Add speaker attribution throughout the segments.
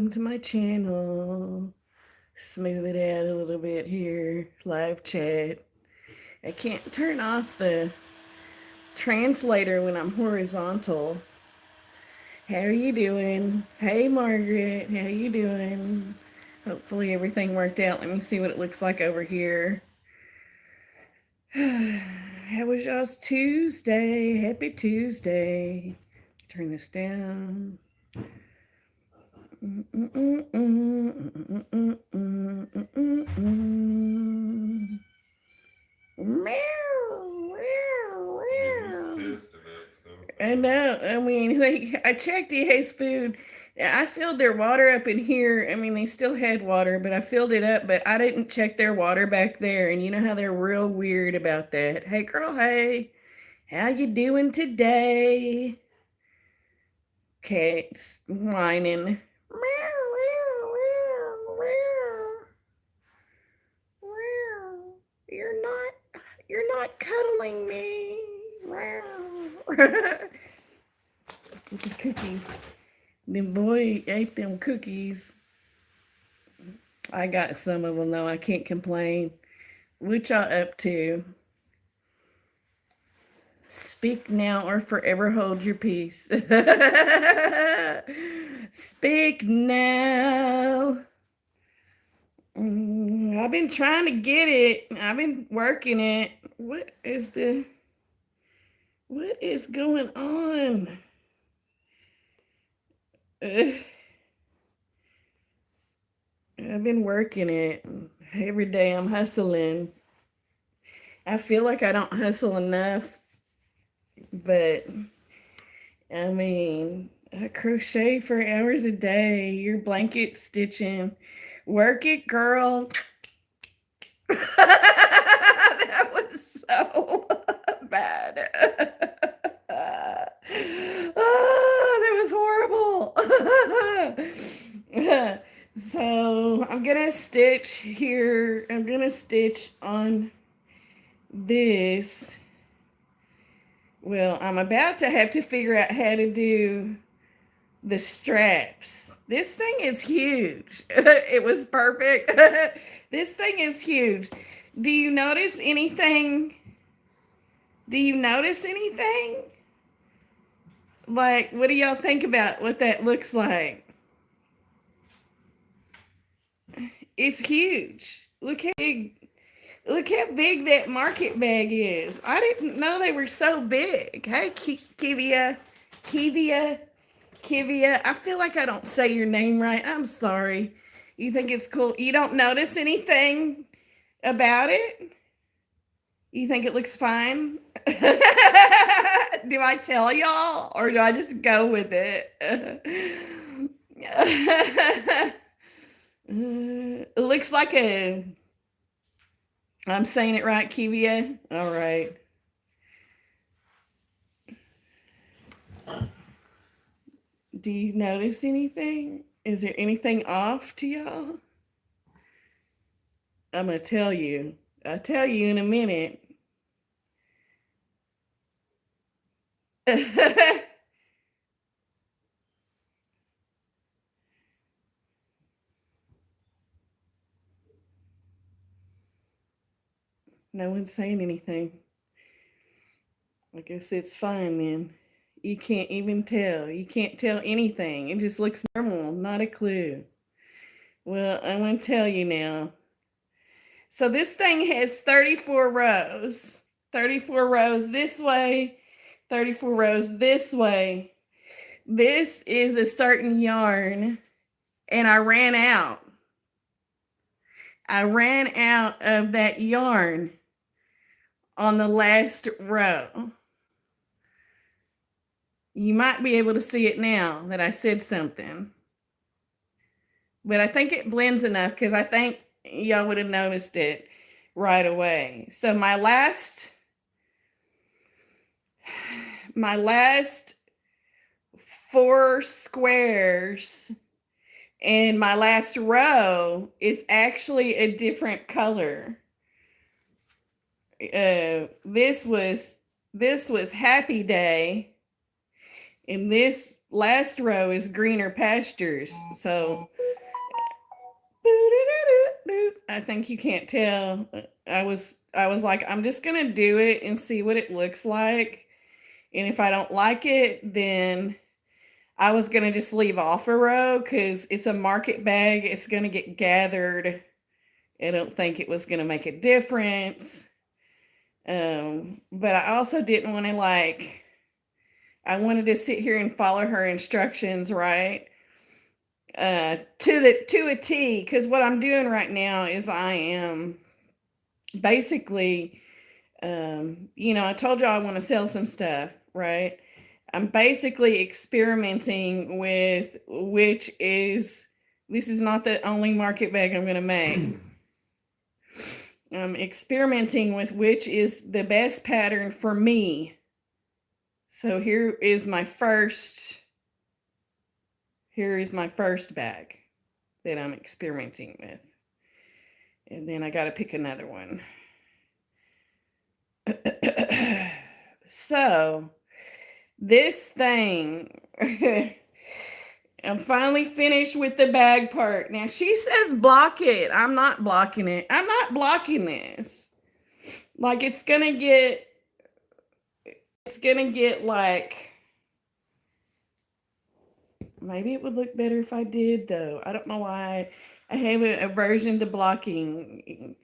Speaker 1: welcome to my channel. Smooth it out a little bit here. Live chat. I can't turn off the translator when I'm horizontal. How are you doing? Hey Margaret, how you doing? Hopefully everything worked out. Let me see what it looks like over here. How was y'all's Tuesday? Happy Tuesday. Turn this down. I know. I mean, I checked EA's food. I filled their water up in here. I mean, they still had water, but I filled it up, but I didn't check their water back there. And you know how they're real weird about that. Hey, girl, hey. How you doing today? Cat's whining. You're not cuddling me. The cookies. The boy ate them cookies. I got some of them though. I can't complain. What y'all up to? Speak now or forever hold your peace. Speak now. I've been trying to get it. I've been working it. What is going on? I've been working it. Every day I'm hustling. I feel like I don't hustle enough, but I mean, I crochet for hours a day. Your blanket stitching. Work it, girl. That was so bad. Oh, that was horrible. So I'm gonna stitch here. I'm gonna stitch on this. Well, I'm about to have to figure out how to do the straps. This thing is huge. It was perfect. This thing is huge. Do you notice anything? Do you notice anything? Like, what do y'all think about what that looks like? It's huge. Look how big that market bag is. I didn't know they were so big. Hey, Kivia. I feel like I don't say your name right. I'm sorry. You think it's cool? You don't notice anything about it? You think it looks fine? Do I tell y'all or do I just go with it? It looks like I'm saying it right, Kivia? All right. Do you notice anything? Is there anything off to y'all? I'm going to tell you. I'll tell you in a minute. No one's saying anything. I guess it's fine then. You can't even tell. You can't tell anything. It just looks normal, not a clue. Well, I'm going to tell you now. So this thing has 34 rows. 34 rows this way, 34 rows this way. This is a certain yarn, and I ran out. I ran out of that yarn on the last row. You might be able to see it now that I said something. But I think it blends enough because I think y'all would have noticed it right away. So my last 4 squares and my last row is actually a different color. This was Happy Day, and this last row is Greener Pastures. So I think you can't tell. I was like, I'm just gonna do it and see what it looks like. And if I don't like it, then I was gonna just leave off a row because it's a market bag. It's gonna get gathered. I don't think it was gonna make a difference. But I also didn't want to I wanted to sit here and follow her instructions, right? To a T, because what I'm doing right now is I am basically, I told you I want to sell some stuff, right? I'm basically experimenting with this is not the only market bag I'm going to make. I'm experimenting with which is the best pattern for me. So here is my first bag that I'm experimenting with. And then I got to pick another one. So this thing, I'm finally finished with the bag part. Now she says block it. I'm not blocking it. I'm not blocking this. Like it's gonna get like, maybe it would look better if I did though. I don't know why I have an aversion to blocking.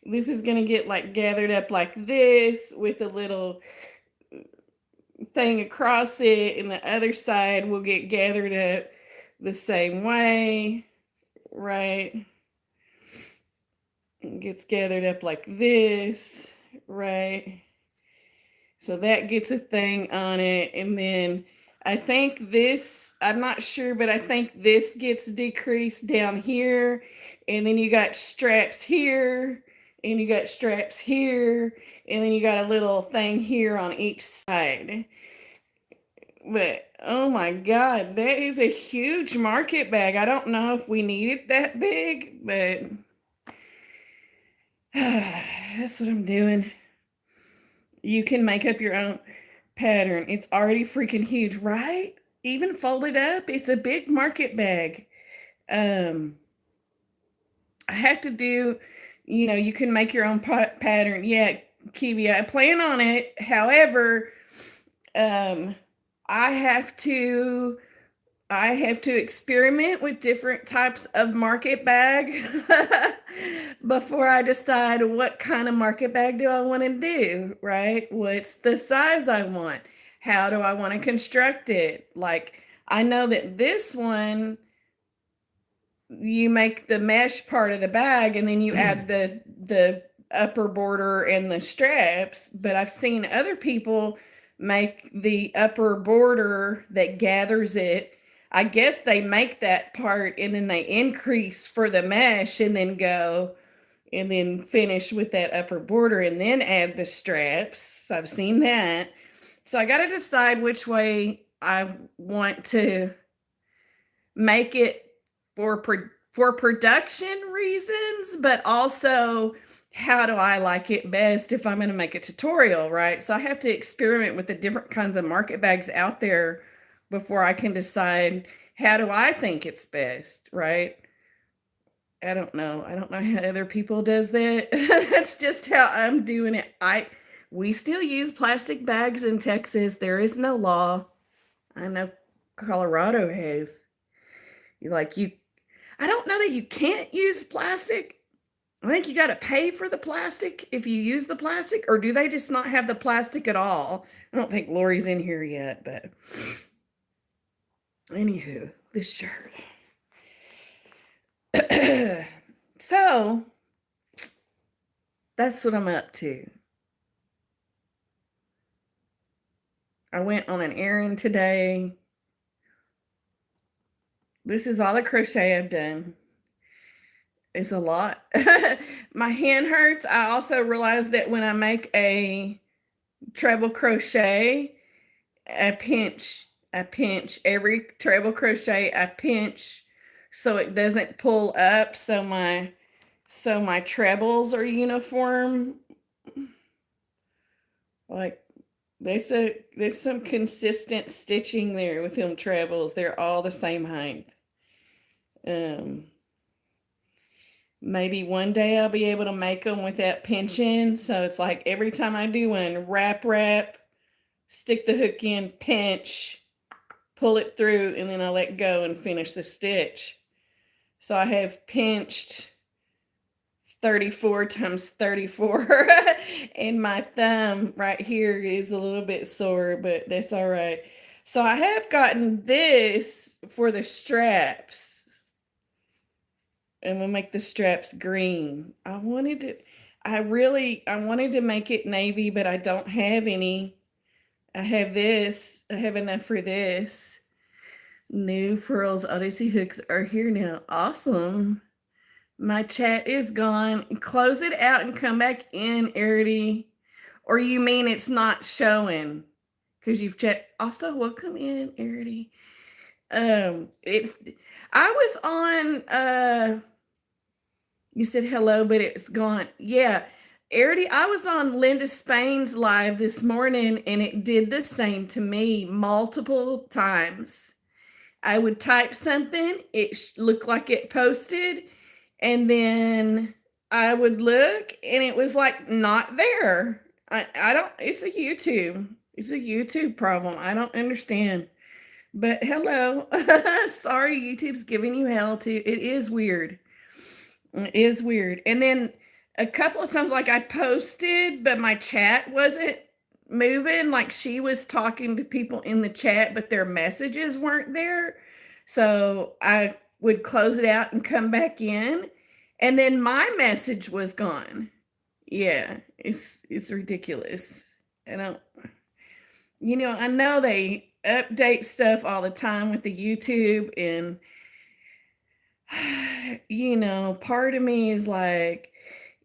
Speaker 1: This is gonna get like gathered up like this with a little thing across it, and the other side will get gathered up the same way, right? It gets gathered up like this, right? So that gets a thing on it, and then I think this, I'm not sure, but I think this gets decreased down here, and then you got straps here, and you got straps here, and then you got a little thing here on each side. But oh my God, that is a huge market bag. I don't know if we need it that big, but that's what I'm doing. You can make up your own pattern. It's already freaking huge, right? Even folded up, it's a big market bag. I have to do, you can make your own pattern. Yeah, Kiwi, I plan on it. However, I have to experiment with different types of market bag before I decide what kind of market bag do I want to do, right? What's the size I want? How do I want to construct it? Like, I know that this one, you make the mesh part of the bag and then you add the upper border and the straps, but I've seen other people make the upper border that gathers it. I guess they make that part and then they increase for the mesh and then go and then finish with that upper border and then add the straps. I've seen that. So I got to decide which way I want to make it for production reasons, but also how do I like it best if I'm going to make a tutorial, right? So I have to experiment with the different kinds of market bags out there before I can decide how do I think it's best, right? I don't know. I don't know how other people does that. That's just how I'm doing it. We still use plastic bags in Texas. There is no law. I know Colorado has. I don't know that you can't use plastic. I think you got to pay for the plastic if you use the plastic, or do they just not have the plastic at all? I don't think Lori's in here yet, but anywho, this shirt. So that's what I'm up to. I went on an errand today. This is all the crochet I've done. It's a lot. My hand hurts. I also realized that when I make a treble crochet, I pinch every treble crochet. I pinch so it doesn't pull up. So my trebles are uniform. Like there's some consistent stitching there with them trebles. They're all the same height. Maybe one day I'll be able to make them without pinching. So it's like every time I do one, wrap, stick the hook in, pinch, pull it through, and then I let go and finish the stitch. So I have pinched 34 times 34 and my thumb right here is a little bit sore, but that's all right. So I have gotten this for the straps. And we'll make the straps green. I wanted to make it navy, but I don't have any. I have this. I have enough for this. New Furls Odyssey hooks are here now. Awesome. My chat is gone. Close it out and come back in, Arity. Or you mean it's not showing? Because you've checked. Also, welcome in, Arity. I was on you said hello, but it's gone. Yeah. Arity, I was on Linda Spain's live this morning and it did the same to me multiple times. I would type something, it looked like it posted, and then I would look and it was like not there. I don't, it's a YouTube problem. I don't understand. But hello. Sorry, YouTube's giving you hell too. It is weird. It is weird. And then a couple of times, like I posted, but my chat wasn't moving. Like she was talking to people in the chat, but their messages weren't there. So I would close it out and come back in. And then my message was gone. Yeah, it's ridiculous. I don't, I know they update stuff all the time with the YouTube, and part of me is like,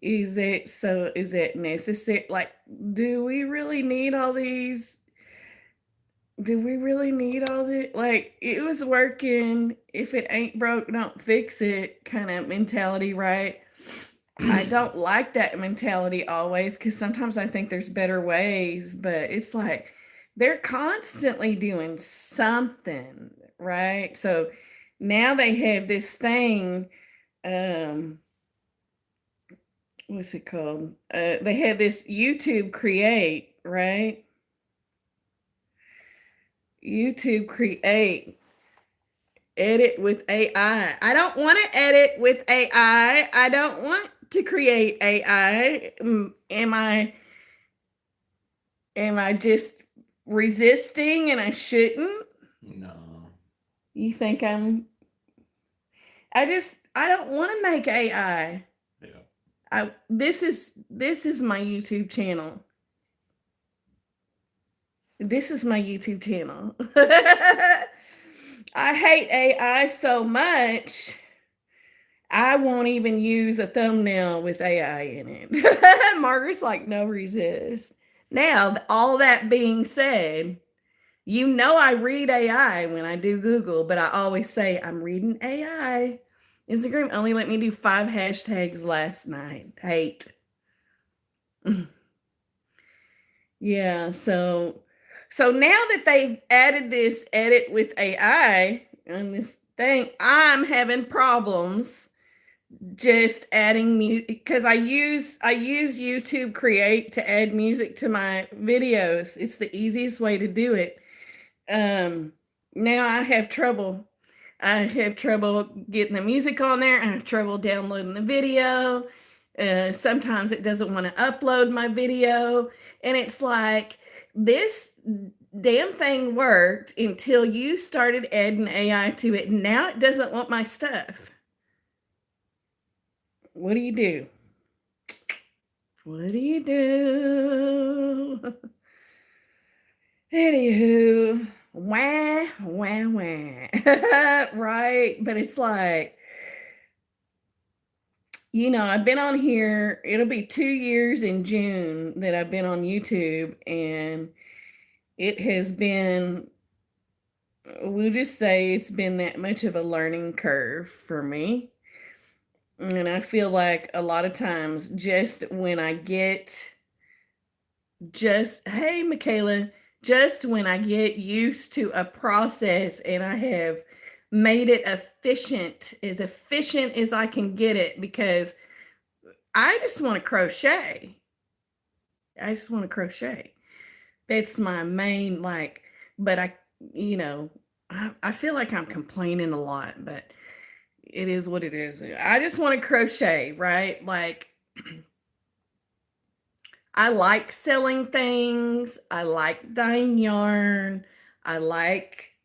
Speaker 1: is it necessary? Like, do we really need all these? Do we really need all this? Like, it was working. If it ain't broke, don't fix it kind of mentality, right? I don't like that mentality always, because sometimes I think there's better ways, but it's like they're constantly doing something, right? So now they have this thing, what's it called? They have this YouTube Create, right? YouTube Create. Edit with AI. I don't want to edit with AI. I don't want to create AI. Am I just resisting and I shouldn't?
Speaker 2: No.
Speaker 1: You think I don't want to make AI.
Speaker 2: Yeah.
Speaker 1: This is my YouTube channel. This is my YouTube channel. I hate AI so much, I won't even use a thumbnail with AI in it. Margaret's like, no, resist. Now, all that being said, I read AI when I do Google, but I always say I'm reading AI. Instagram only let me do 5 hashtags last night. Hate. Yeah, so now that they've added this edit with AI on this thing, I'm having problems just adding music, because I use YouTube Create to add music to my videos. It's the easiest way to do it. Now I have trouble. Getting the music on there. I have trouble downloading the video. Sometimes it doesn't want to upload my video. And it's like, this damn thing worked until you started adding AI to it. Now it doesn't want my stuff. What do you do? What do you do? Anywho, wah, wah, wah. Right? But it's like, I've been on here, it'll be 2 years in June that I've been on YouTube, and it has been, we'll just say it's been that much of a learning curve for me. And I feel like a lot of times, just when I get, hey, Michaela, just when I get used to a process and I have made it efficient as I can get it, because I just want to crochet. I just want to crochet. That's my main, like, but I feel like I'm complaining a lot, but it is what it is. I just want to crochet, right? Like, I like selling things. I like dyeing yarn. I like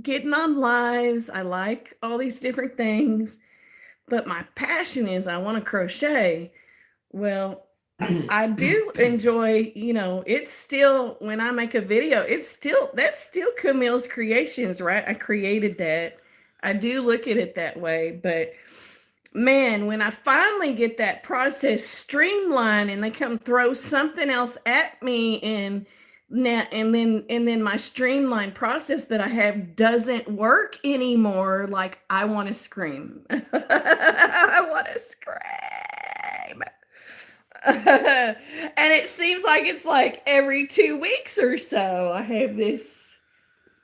Speaker 1: getting on lives. I like all these different things. But my passion is I want to crochet. Well, I do enjoy, it's still, when I make a video, that's still Camille's creations, right? I created that. I do look at it that way, but man, when I finally get that process streamlined and they come throw something else at me, and then my streamlined process that I have doesn't work anymore, like, I want to scream. I want to scream. And it seems like it's like every 2 weeks or so I have this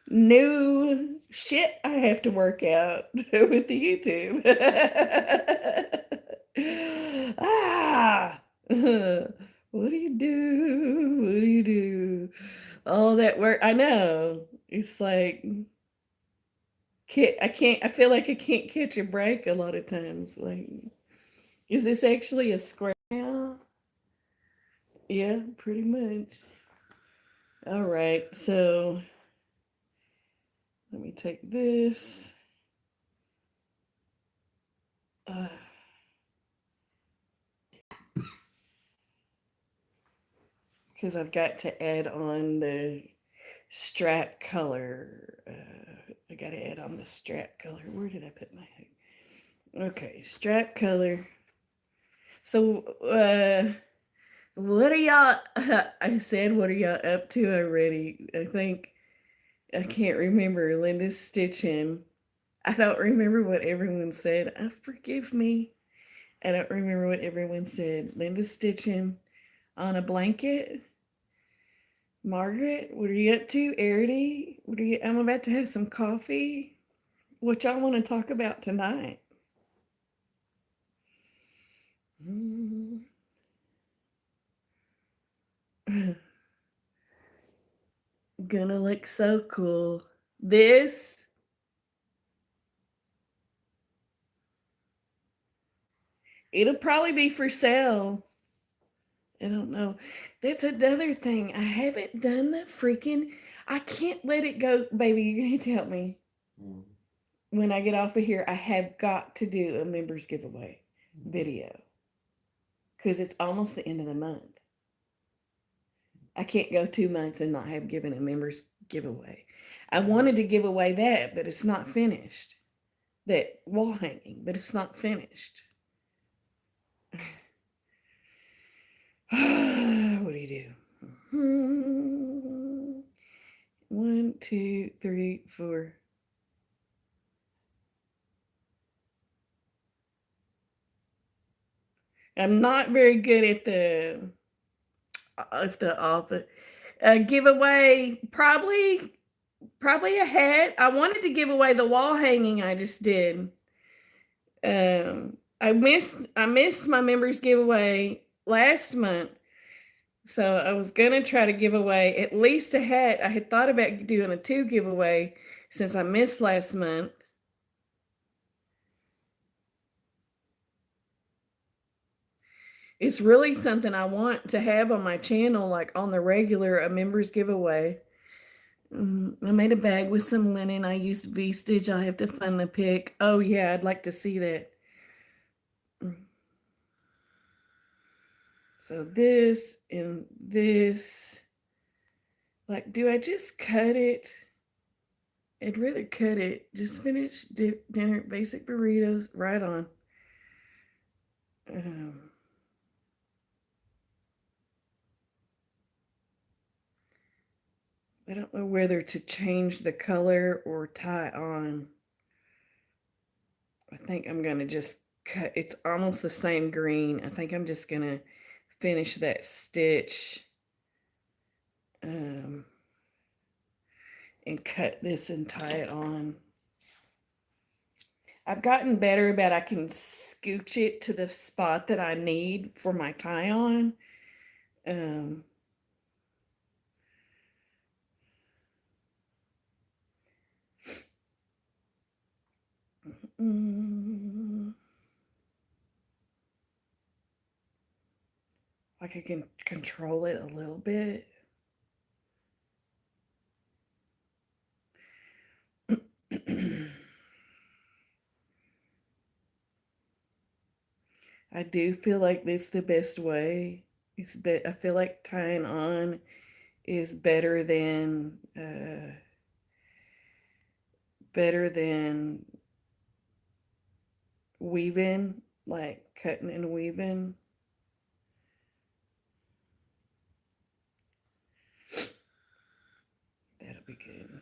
Speaker 1: new shit I have to work out with the YouTube. What do you do? What do you do? All that work. I know. It's like, I feel like I can't catch a break a lot of times. Like, is this actually a square now? Yeah, pretty much. All right, so let me take this. Because I've got to add on the strap color. I got to add on the strap color. Where did I put my hook? Okay, strap color. So, what are y'all, I said, what are y'all up to already? I can't remember. Linda's stitching. I don't remember what everyone said. Forgive me. I don't remember what everyone said. Linda's stitching on a blanket. Margaret, what are you up to? Arity, I'm about to have some coffee. What y'all want to talk about tonight? Gonna look so cool. This, it'll probably be for sale. I don't know. That's another thing. I haven't done the freaking, I can't let it go. Baby, you're gonna have to help me. When I get off of here, I have got to do a members giveaway video, because it's almost the end of the month. I can't go 2 months and not have given a members giveaway. I wanted to give away that, but it's not finished. That wall hanging, but it's not finished. What do you do? 1, 2, 3, 4. I'm not very good at the giveaway. Probably a hat. I wanted to give away the wall hanging I just did. I missed my members giveaway last month, so I was gonna try to give away at least a hat. I had thought about doing a 2 giveaway since I missed last month. It's really something I want to have on my channel, like on the regular, a members giveaway. I made a bag with some linen. I used V-stitch. I have to find the pic. Oh yeah, I'd like to see that. So this and this. Like, do I just cut it? I'd rather cut it. Just finish dinner, basic burritos, right on. I don't know whether to change the color or tie on. I think I'm going to just cut. It's almost the same green. I think I'm just going to finish that stitch and cut this and tie it on. I've gotten better about I can scooch it to the spot that I need for my tie on. Um, mm, like I can control it a little bit. I do feel like this is the best way. I feel like tying on is better than weaving, like cutting and weaving. That'll be good.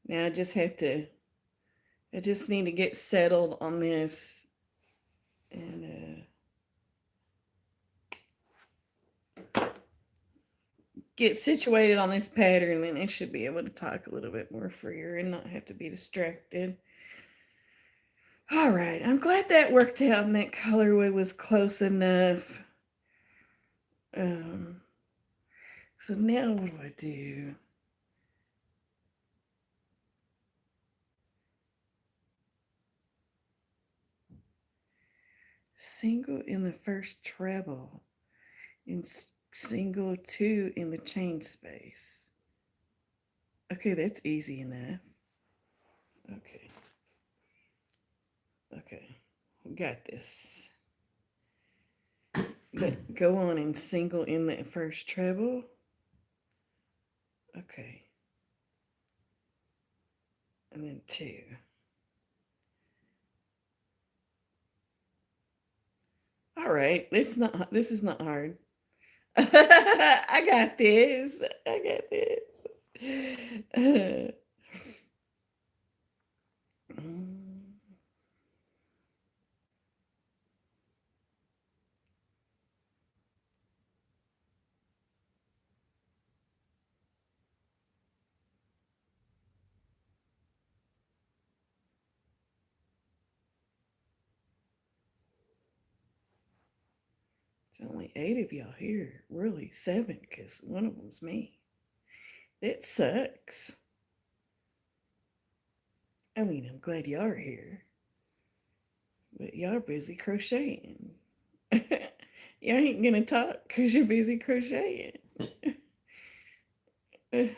Speaker 1: Now I just need to get settled on this and get situated on this pattern, then I should be able to talk a little bit more freer and not have to be distracted. All right, I'm glad that worked out and that colorway was close enough. Um, so now what do I do? Single in the first treble and single 2 in the chain space. Okay, that's easy enough. Okay. Okay, we got this. But go on and single in that first treble. Okay. And then 2. All right, this is not hard. I got this. I got this. It's only 8 of y'all here. Really 7, because one of them's me. It sucks. I mean, I'm glad y'all are here. But y'all are busy crocheting. Y'all ain't gonna talk because you're busy crocheting. I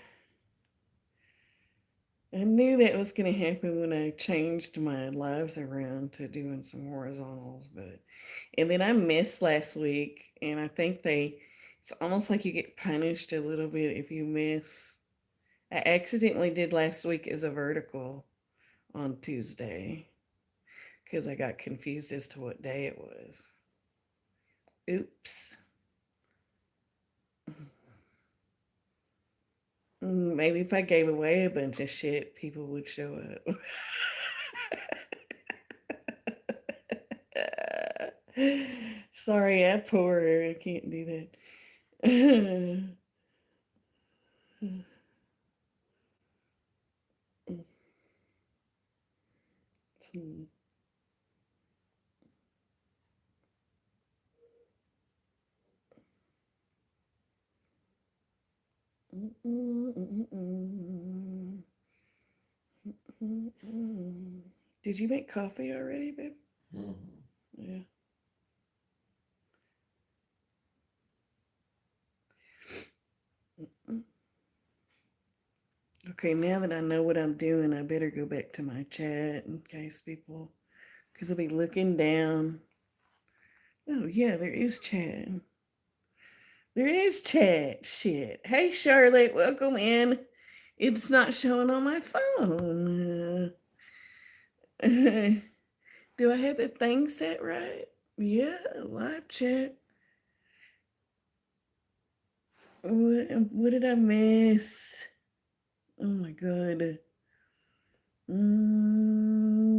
Speaker 1: knew that was gonna happen when I changed my lives around to doing some horizontals, and then I missed last week, and I think it's almost like you get punished a little bit if you miss. I accidentally did last week as a vertical on Tuesday because I got confused as to what day it was. Oops. Maybe if I gave away a bunch of shit, people would show up. Sorry, I'm poor. I can't do that. Did you make coffee already, babe? Yeah. Okay, now that I know what I'm doing, I better go back to my chat in case because I'll be looking down. Oh, yeah, there is chat. There is chat. Shit. Hey, Charlotte, welcome in. It's not showing on my phone. Do I have the thing set right? Yeah, live chat. What did I miss? Oh my god.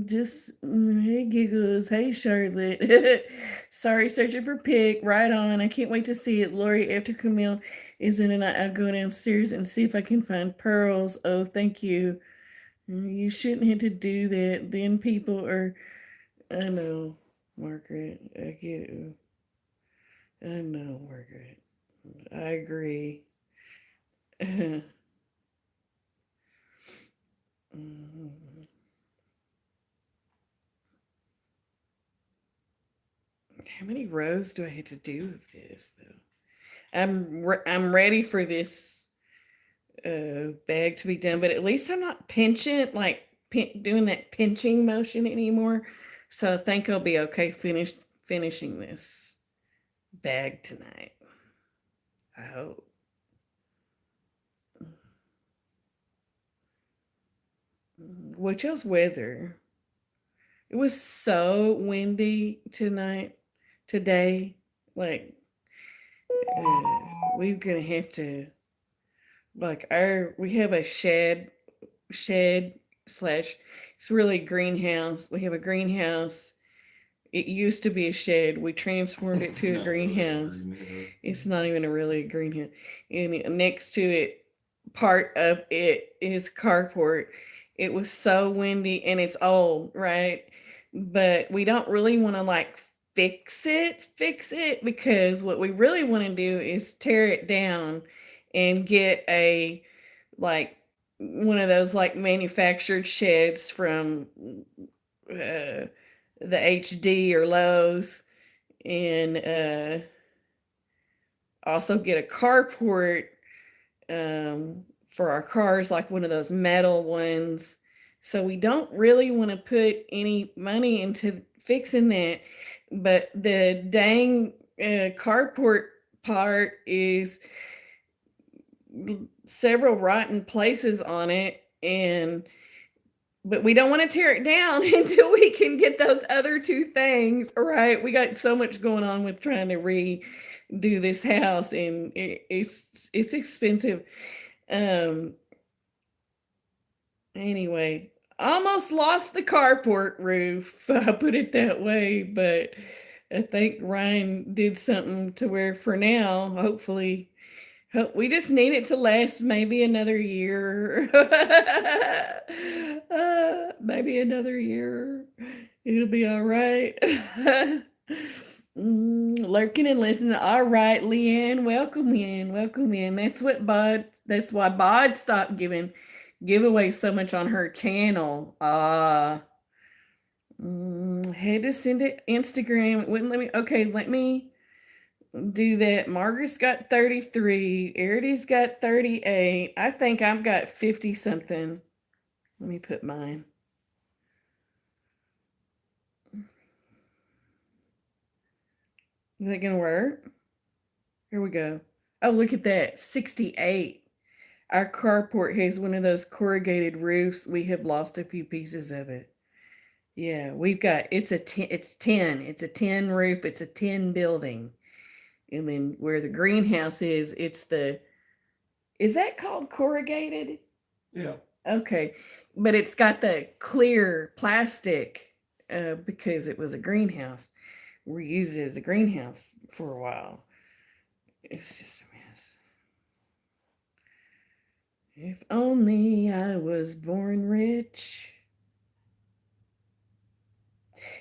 Speaker 1: Hey Giggles, hey Charlotte. Sorry, searching for pic. Right on. I can't wait to see it. Lori, after Camille is in tonight, I'll go downstairs and see if I can find pearls. Oh, thank you. You shouldn't have to do that. Then people are. I know, Margaret. I get it. I know, Margaret. I agree. Mhm. How many rows do I have to do of this though? I'm ready for this bag to be done, but at least I'm not pinching like doing that pinching motion anymore. So I think I'll be okay finishing this bag tonight. I hope. What y'all's weather? It was so windy today. Like we're gonna have to like we have a shed slash it's really greenhouse. We have a greenhouse. It used to be a shed. We transformed it to a greenhouse. It's not even a really greenhouse. And next to it, part of it is carport. It was so windy and it's old, right? But we don't really want to like fix it because what we really want to do is tear it down and get a like one of those like manufactured sheds from the HD or Lowe's and also get a carport for our cars, like one of those metal ones. So we don't really want to put any money into fixing that, but the dang carport part is several rotten places on it, and but we don't want to tear it down until we can get those other two things right. We got so much going on with trying to redo this house, and it's expensive. Um. Anyway, almost lost the carport roof. I put it that way, but I think Ryan did something to where for now, hopefully, we just need it to last maybe another year. Maybe another year. It'll be all right. Lurking and listening. All right, Leanne, welcome in. Welcome in. That's why Bod stopped giving giveaway so much on her channel. Had to send it Instagram. It wouldn't let me. Okay, let me do that. Margaret's got 33. Erity's got 38. I think I've got 50 something. Let me put mine. Is that gonna work? Here we go. Oh, look at that. 68. Our carport has one of those corrugated roofs. We have lost a few pieces of it. Yeah, we've got it's 10. It's a 10 roof. It's a 10 building. And then where the greenhouse is that called corrugated?
Speaker 2: Yeah.
Speaker 1: Okay. But it's got the clear plastic because it was a greenhouse. We used it as a greenhouse for a while. It's just a mess. If only I was born rich.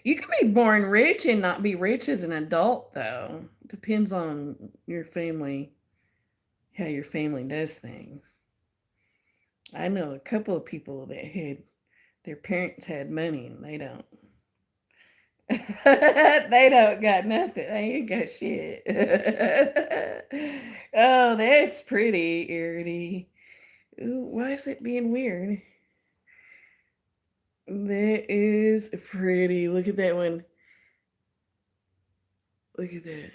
Speaker 1: You can be born rich and not be rich as an adult, though. Depends on your family, how your family does things. I know a couple of people that had their parents had money and they don't. They don't got nothing. They ain't got shit. Oh, that's pretty, Arity. Ooh, why is it being weird? That is pretty. Look at that one. Look at that.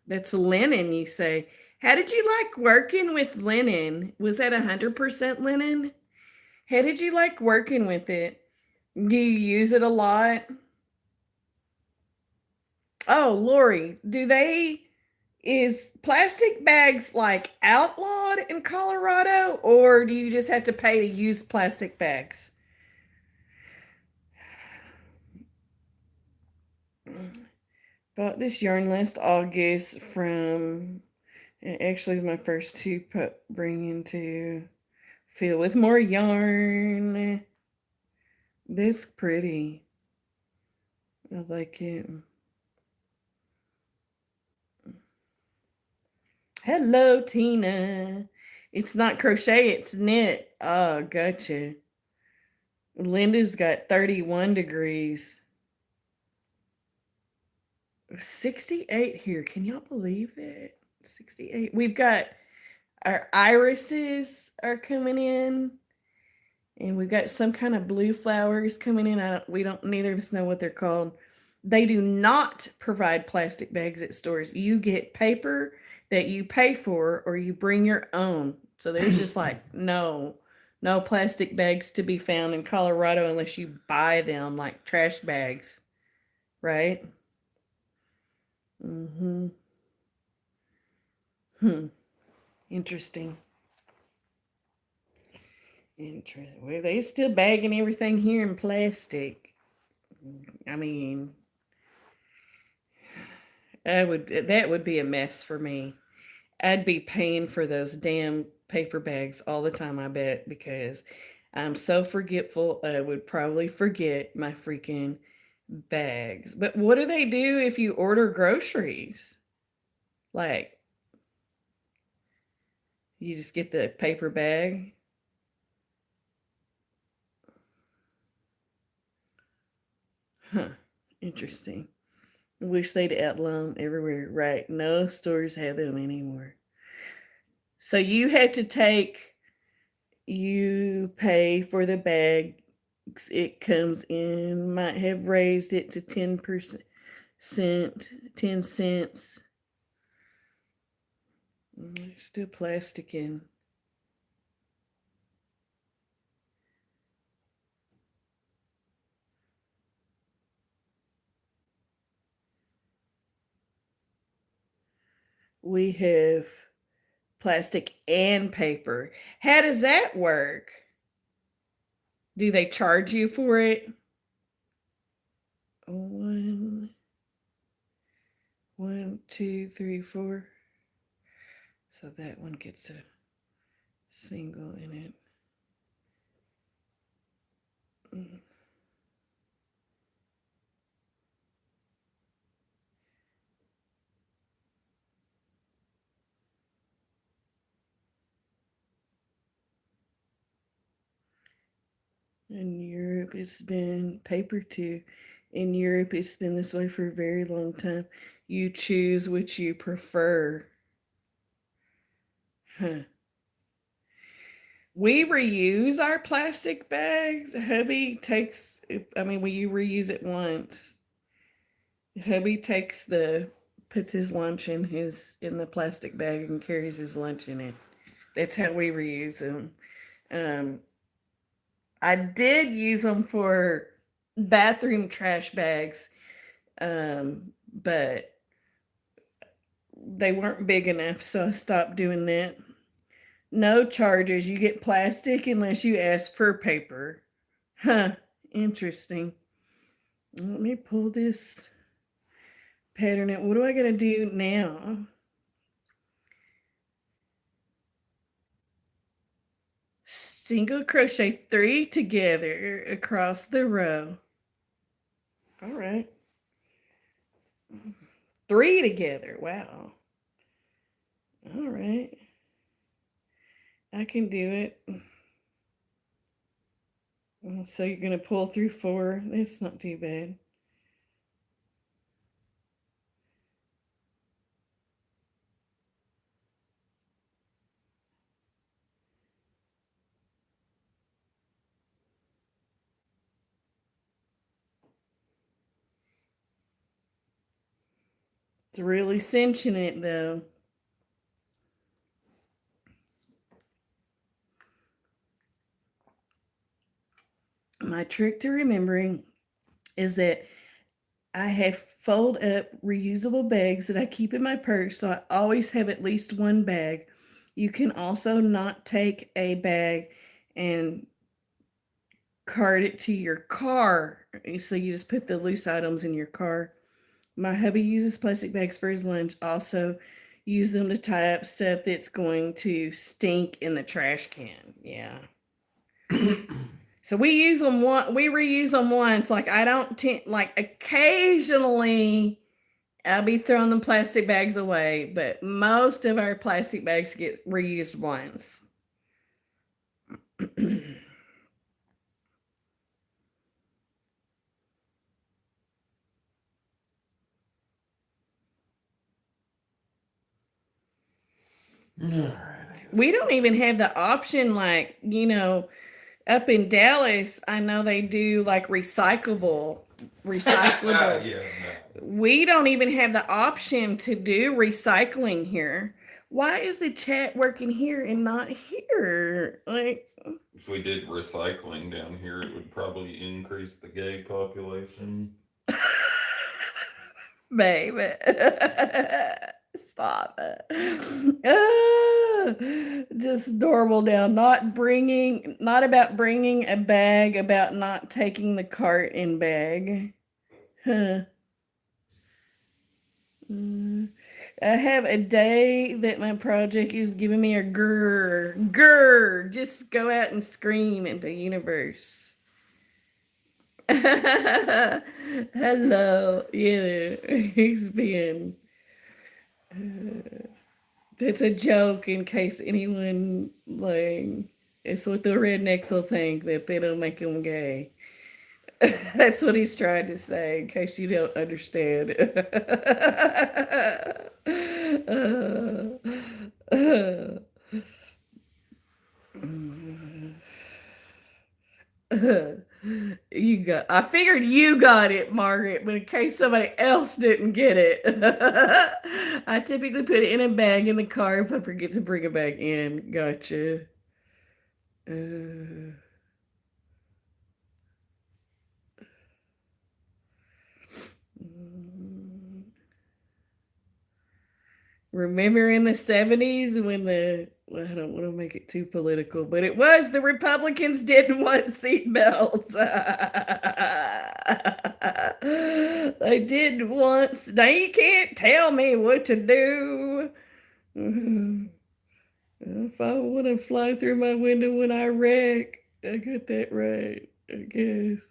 Speaker 1: That's linen, you say. How did you like working with linen? Was that 100% linen? How did you like working with it? Do you use it a lot? Oh, Lori, is plastic bags like outlawed in Colorado, or do you just have to pay to use plastic bags? Bought this yarn last August from, it actually is my first to bring into fill with more yarn. That's pretty. I like it. Hello, Tina. It's not crochet, it's knit. Oh, gotcha. Linda's got 31 degrees. 68 here. Can y'all believe that? 68. We've got our irises are coming in, and we've got some kind of blue flowers coming in. Neither of us know what they're called. They do not provide plastic bags at stores. You get paper that you pay for, or you bring your own. So there's just like no plastic bags to be found in Colorado unless you buy them like trash bags, right? Mm-hmm. Interesting. Well, they still bagging everything here in plastic. I mean, that would be a mess for me. I'd be paying for those damn paper bags all the time, I bet, because I'm so forgetful. I would probably forget my freaking bags. But what do they do if you order groceries? Like, you just get the paper bag? Huh. Interesting. I wish they'd outlaw them everywhere. Right. No stores have them anymore. So you pay for the bag. It comes in, might have raised it to 10%, 10 cents. Still plastic in. We have plastic and paper. How does that work? Do they charge you for it? One, two, three, four. So that one gets a single in it. In Europe, it's been paper too. In Europe, it's been this way for a very long time. You choose which you prefer. Huh. We reuse our plastic bags. Hubby takes, we reuse it once. Hubby puts his lunch in the plastic bag and carries his lunch in it. That's how we reuse them. Um, I did use them for bathroom trash bags, but they weren't big enough, so I stopped doing that. No charges. You get plastic unless you ask for paper. Huh, interesting. Let me pull this pattern out. What do I gotta do now? Single crochet 3 together across the row. All right. 3 together. Wow. All right. I can do it. So you're going to pull through 4. That's not too bad. It's really cinching it though. My trick to remembering is that I have fold up reusable bags that I keep in my purse, so I always have at least one bag. You can also not take a bag and cart it to your car. So you just put the loose items in your car. My hubby uses plastic bags for his lunch. Also, use them to tie up stuff that's going to stink in the trash can. Yeah. So we use them we reuse them once. Like I don't like occasionally I'll be throwing the plastic bags away, but most of our plastic bags get reused once. We don't even have the option, like, up in Dallas, I know they do like recyclables.
Speaker 2: Yeah, no.
Speaker 1: We don't even have the option to do recycling here. Why is the chat working here and not here? Like,
Speaker 2: If we did recycling down here, it would probably increase the gay population.
Speaker 1: baby. Stop it. Ah, just normal now. Not about bringing a bag, about not taking the cart and bag. Huh. I have a day that my project is giving me a grrr. Grrr. Just go out and scream at the universe. Hello. Yeah, he's being. That's a joke in case anyone, like, it's what the rednecks will think, that they don't make him gay. That's what he's trying to say, in case you don't understand. I figured you got it, Margaret, but in case somebody else didn't get it. I typically put it in a bag in the car if I forget to bring it back in. Gotcha. Uh, Remember in the 70s when well, I don't want to make it too political, but it was the Republicans didn't want seatbelts. They didn't want. Now you can't tell me what to do. If I want to fly through my window when I wreck, I got that right, I guess.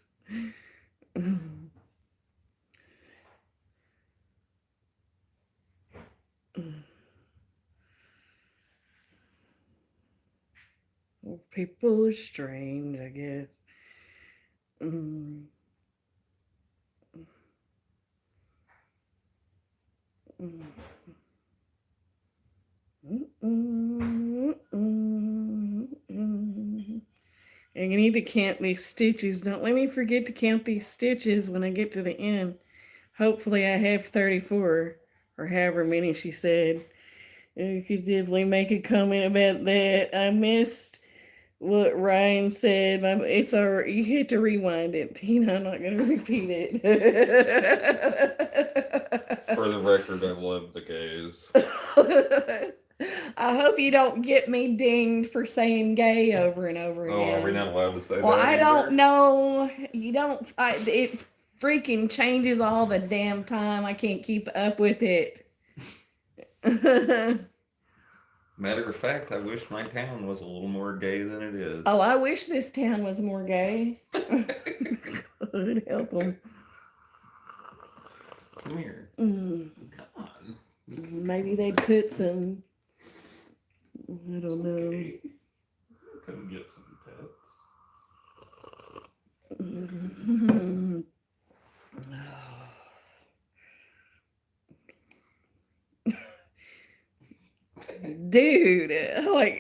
Speaker 1: People are strange, I guess. Mm. Mm. Mm, mm, mm. And you need to count these stitches. Don't let me forget to count these stitches when I get to the end. Hopefully I have 34 or however many she said. You could definitely make a comment about that. I missed what Ryan said. It's all right. You had to rewind it, Tina. I'm not going to repeat it.
Speaker 2: For the record, I love the gays.
Speaker 1: I hope you don't get me dinged for saying gay over and over again.
Speaker 2: Oh, are we not allowed to say
Speaker 1: well,
Speaker 2: that?
Speaker 1: I don't know. You don't. It freaking changes all the damn time. I can't keep up with it.
Speaker 2: Matter of fact, I wish my town was a little more gay than it is.
Speaker 1: Oh, I wish this town was more gay. Could help them.
Speaker 2: Come here.
Speaker 1: Come
Speaker 2: on.
Speaker 1: Maybe they'd put some. I don't know.
Speaker 2: Come get some pets. Dude, like,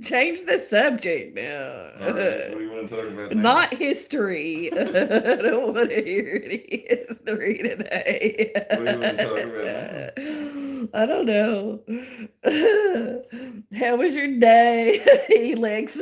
Speaker 2: change the subject now. All right, what do you want to talk about now?
Speaker 1: Not history. I don't want to hear any history today.
Speaker 2: What do you want to talk about now?
Speaker 1: I don't know. How was your day, Helix?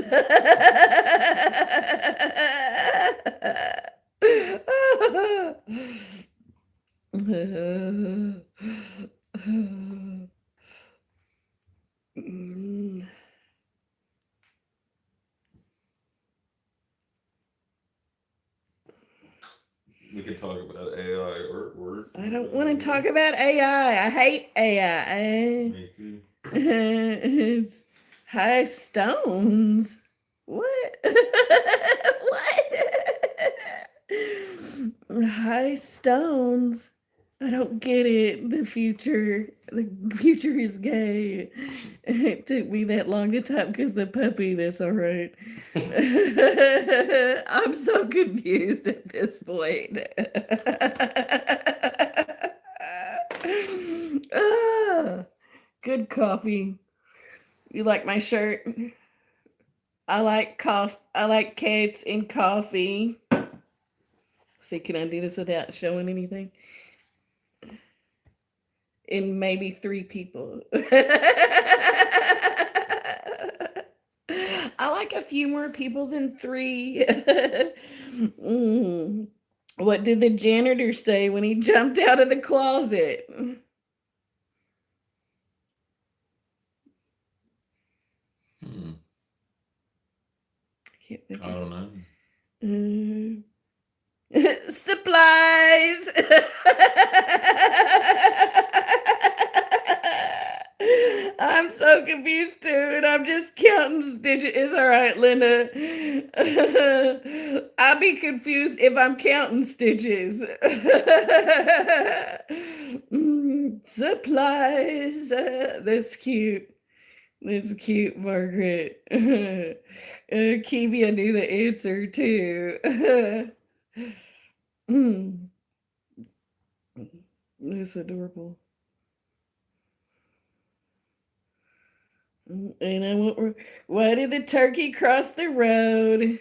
Speaker 2: We can talk about AI artwork.
Speaker 1: I don't want to talk about AI. I hate AI.
Speaker 2: Me too.
Speaker 1: It's high stones. What? What? High stones. I don't get it. The future is gay. It took me that long to type because the puppy. That's all right. I'm so confused at this point. Ah, good coffee. You like my shirt? I like cats and coffee. See, can I do this without showing anything? And maybe 3 people. I like a few more people than 3. Mm. What did the janitor say when he jumped out of the closet? I can't think
Speaker 2: I
Speaker 1: of
Speaker 2: don't know.
Speaker 1: Supplies. I'm so confused too, and I'm just counting stitches. It's all right, Linda. I'll be confused if I'm counting stitches. Supplies. That's cute. That's cute, Margaret. Kivia knew the answer too. That's adorable. And I won't. Why did the turkey cross the road?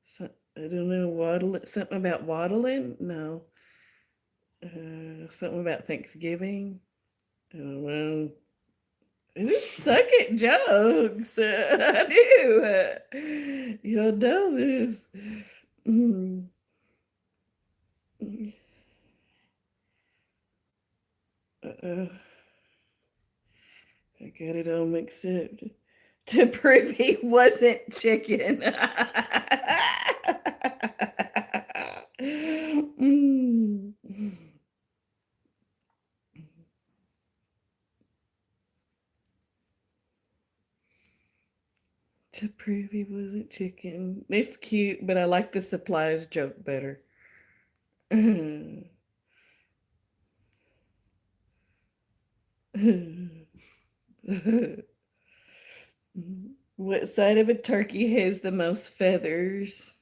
Speaker 1: So, I don't know. Waddle. Something about waddling? No. Something about Thanksgiving. I don't know. I just suck at jokes. I do. You'll know this. Uh-oh. I got it all mixed up. To prove he wasn't chicken. To prove he wasn't chicken. It's cute, but I like the supplies joke better. What side of a turkey has the most feathers?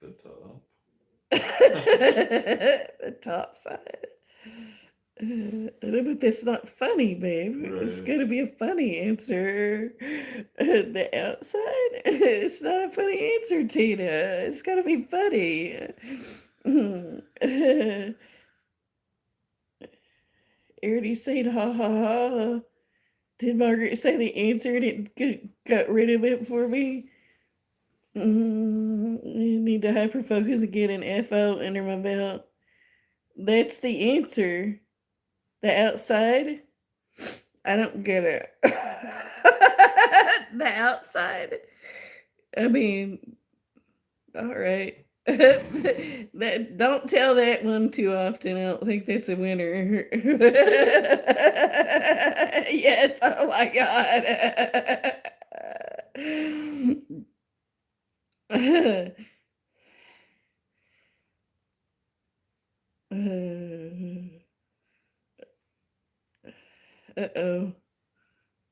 Speaker 2: The top.
Speaker 1: The top side. But that's not funny, babe.
Speaker 2: Right.
Speaker 1: It's gonna be a funny answer. The outside? It's not a funny answer, Tina. It's gotta be funny. Already said ha ha ha. Did Margaret say the answer and it got rid of it for me? You need to hyper focus and get an FO under my belt. That's the answer. The outside? I don't get it. The outside? I mean, all right. Don't tell that one too often. I don't think that's a winner. Yes, oh my God. Uh-oh.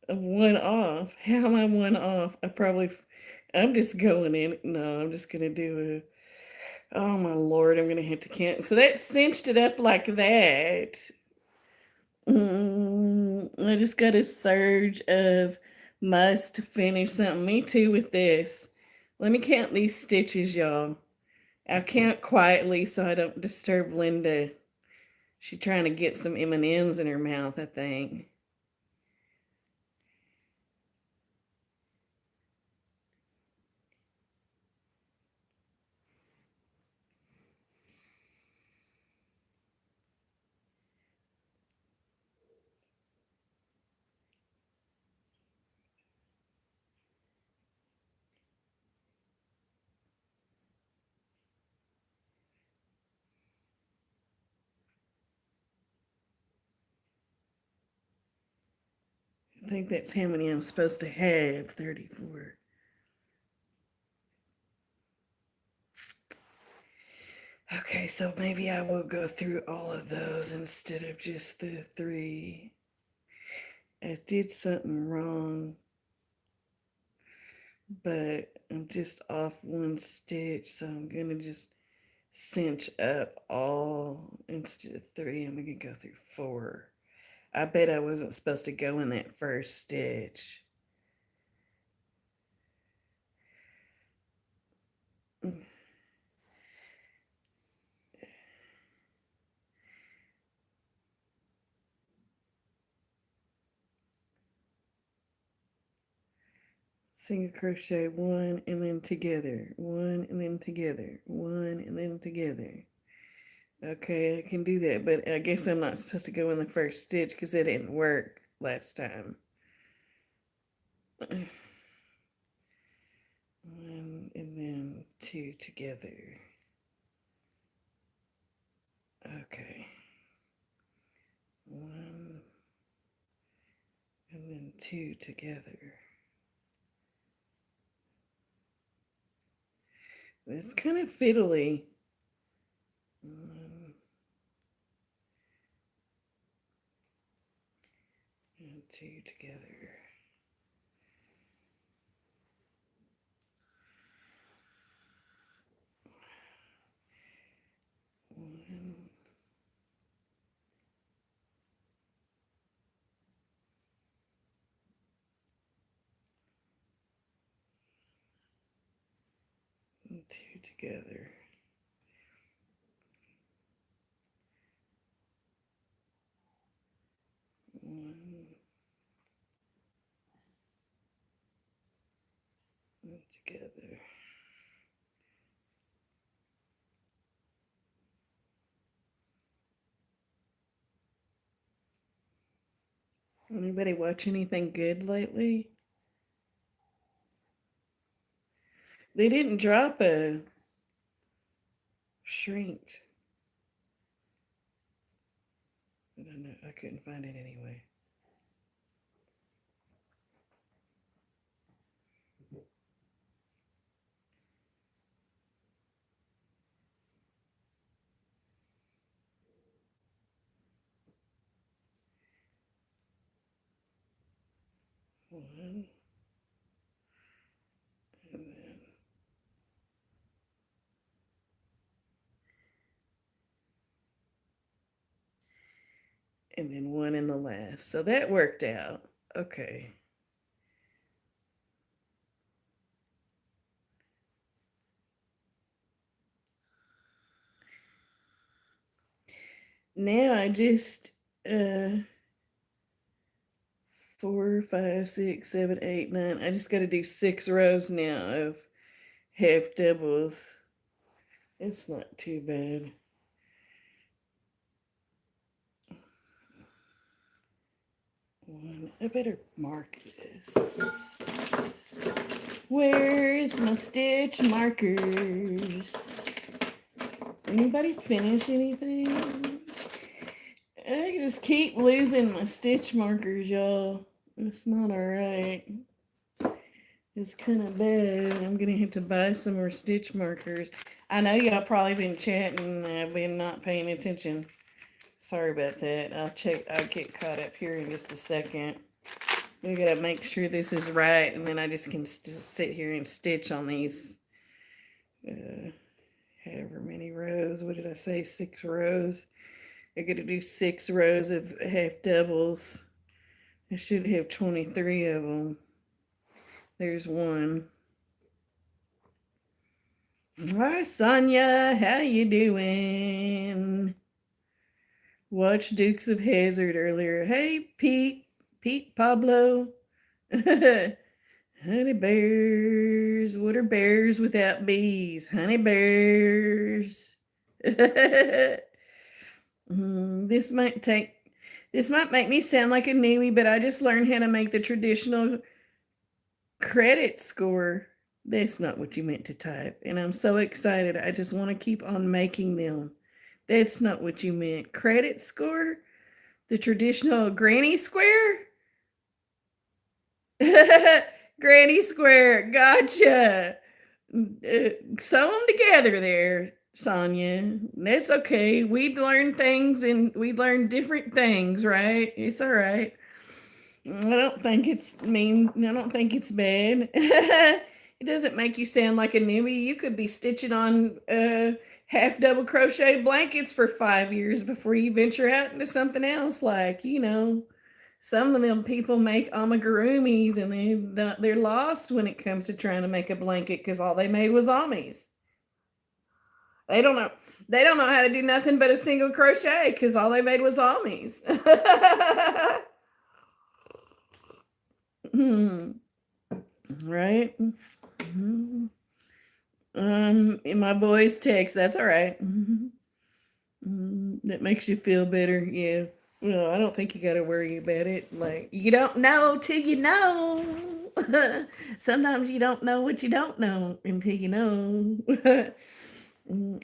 Speaker 1: I'm 1 off. How am I 1 off? I'm just going in. No, I'm just gonna do oh my Lord, I'm gonna have to count. So that cinched it up like that. I just got a surge of must finish something. Me too with this. Let me count these stitches, y'all. I'll count quietly so I don't disturb Linda. She's trying to get some M&Ms in her mouth, I think. think that's how many I'm supposed to have, 34. Okay, so maybe I will go through all of those instead of just the 3. I did something wrong, but I'm just off 1 stitch, so I'm gonna just cinch up all instead of 3. I'm gonna go through 4. I bet I wasn't supposed to go in that first stitch. Single crochet 1 and then together, 1 and then together, 1 and then together. Okay, I can do that, but I guess I'm not supposed to go in the first stitch because it didn't work last time. 1 and then 2 together. Okay. 1 and then 2 together. It's kind of fiddly. 1 and 2 together. 1 and 2 together. 1 and together. Anybody watch anything good lately? They didn't drop a shrink. I don't know. I couldn't find it anyway. One, and then 1 in the last. So that worked out. Okay. Now I just 4, 5, 6, 7, 8, 9. I just got to do 6 rows now of half doubles. It's not too bad. I better mark this. Where's my stitch markers? Anybody finish anything? I just keep losing my stitch markers, y'all. It's not alright. It's kind of bad. I'm gonna have to buy some more stitch markers. I know y'all probably been chatting and I've been not paying attention. Sorry about that. I'll get caught up here in just a second. We gotta make sure this is right, and then I just can sit here and stitch on these however many rows. What did I say? 6 rows. I gotta do 6 rows of half doubles. I should have 23 of them. There's 1. Hi, Sonia. How you doing? Watched Dukes of Hazzard earlier. Hey, Pete Pablo. Honey bears. What are bears without bees? Honey bears. This might make me sound like a newbie, but I just learned how to make the traditional credit score. That's not what you meant to type. And I'm so excited. I just want to keep on making them. That's not what you meant. Credit score? The traditional granny square? Granny Square, gotcha. Sew them together there, Sonia. That's okay. We'd learn things and we'd learn different things, right? It's all right. I don't think it's mean. I don't think it's bad. It doesn't make you sound like a newbie. You could be stitching on half double crochet blankets for 5 years before you venture out into something else. Like, some of them people make amigurumis and they're lost when it comes to trying to make a blanket because all they made was amis. They don't know. They don't know how to do nothing but a single crochet because all they made was amis. Right? In my voice text, that's all right. That makes you feel better. Yeah. Well, I don't think you got to worry about it. Like, you don't know till you know. Sometimes you don't know what you don't know until you know.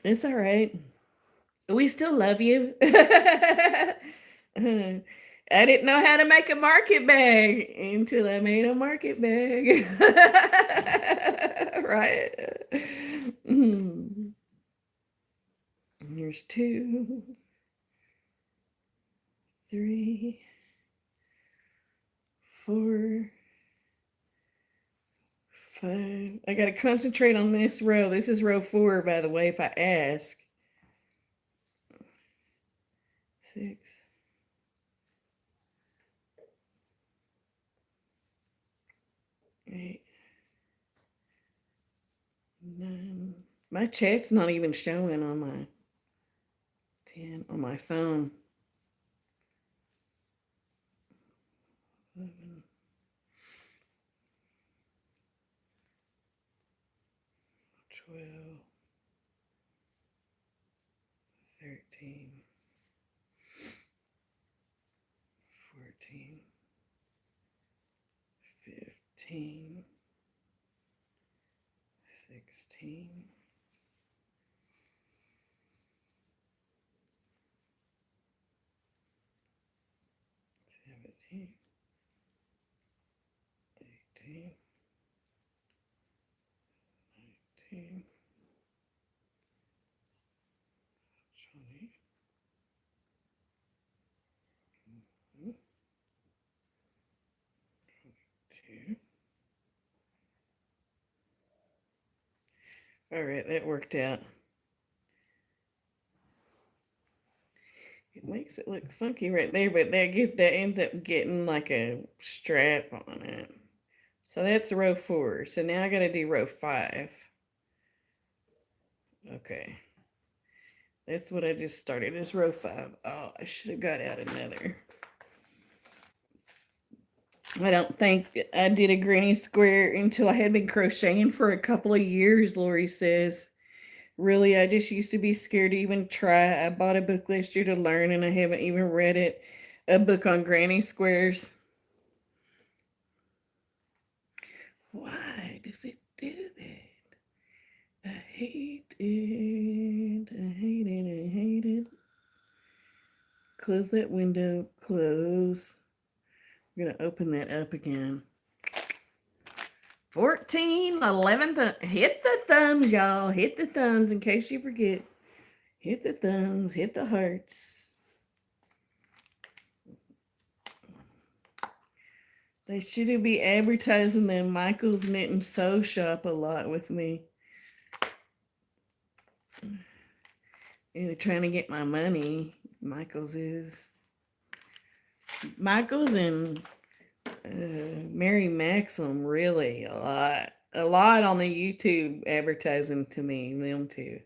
Speaker 1: It's all right. We still love you. I didn't know how to make a market bag until I made a market bag. Right. Here's 2, 3, 4, 5. I got to concentrate on this row. This is row 4, by the way, if I ask. 6. 8, 9. My chat's not even showing on my 10 on my phone. 11, 12, 13, 14, 15, 16, 17, 18, 19, 20. All right, that worked out. It makes it look funky right there, but that ends up getting like a strap on it. So that's row 4. So now I got to do row 5. Okay. That's what I just started, is row 5. Oh, I should have got out another. I don't think I did a granny square until I had been crocheting for a couple of years, Lori says. Really, I just used to be scared to even try. I bought a book last year to learn and I haven't even read it. A book on granny squares. Why does it do that? I hate it. I hate it. I hate it. Close that window. Close. I'm going to open that up again. 14, 11. Hit the thumbs, y'all. Hit the thumbs in case you forget. Hit the thumbs. Hit the hearts. They should be advertising the Michael's Knit and Sew Shop a lot with me. And they're trying to get my money. Michael's and Mary Maxim, really a lot on the YouTube advertising to me, them two.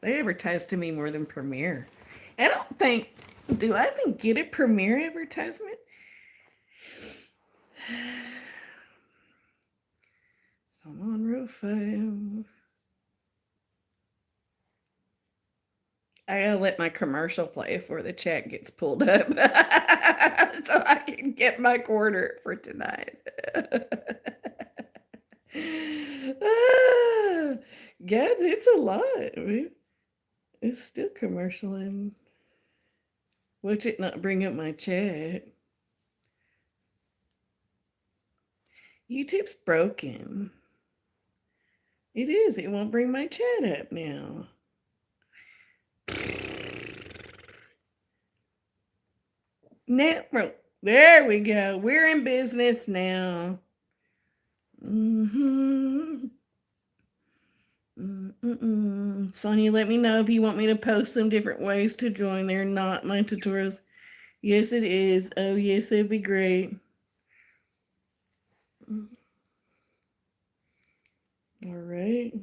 Speaker 1: They advertise to me more than Premiere. I don't think, do I even get a Premiere advertisement? So I'm on row 5. I gotta let my commercial play before the chat gets pulled up so I can get my quarter for tonight. God, it's a lot. It's still commercial, and watch it not bring up my chat. YouTube's broken. It is. It won't bring my chat up now. Now, there we go. We're in business now. Sonia, let me know if you want me to post some different ways to join. They're not my tutorials. Yes, it is. Oh, yes, it'd be great. All right.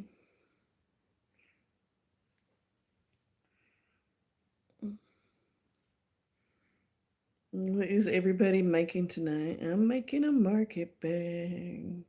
Speaker 1: What is everybody making tonight? I'm making a market bag.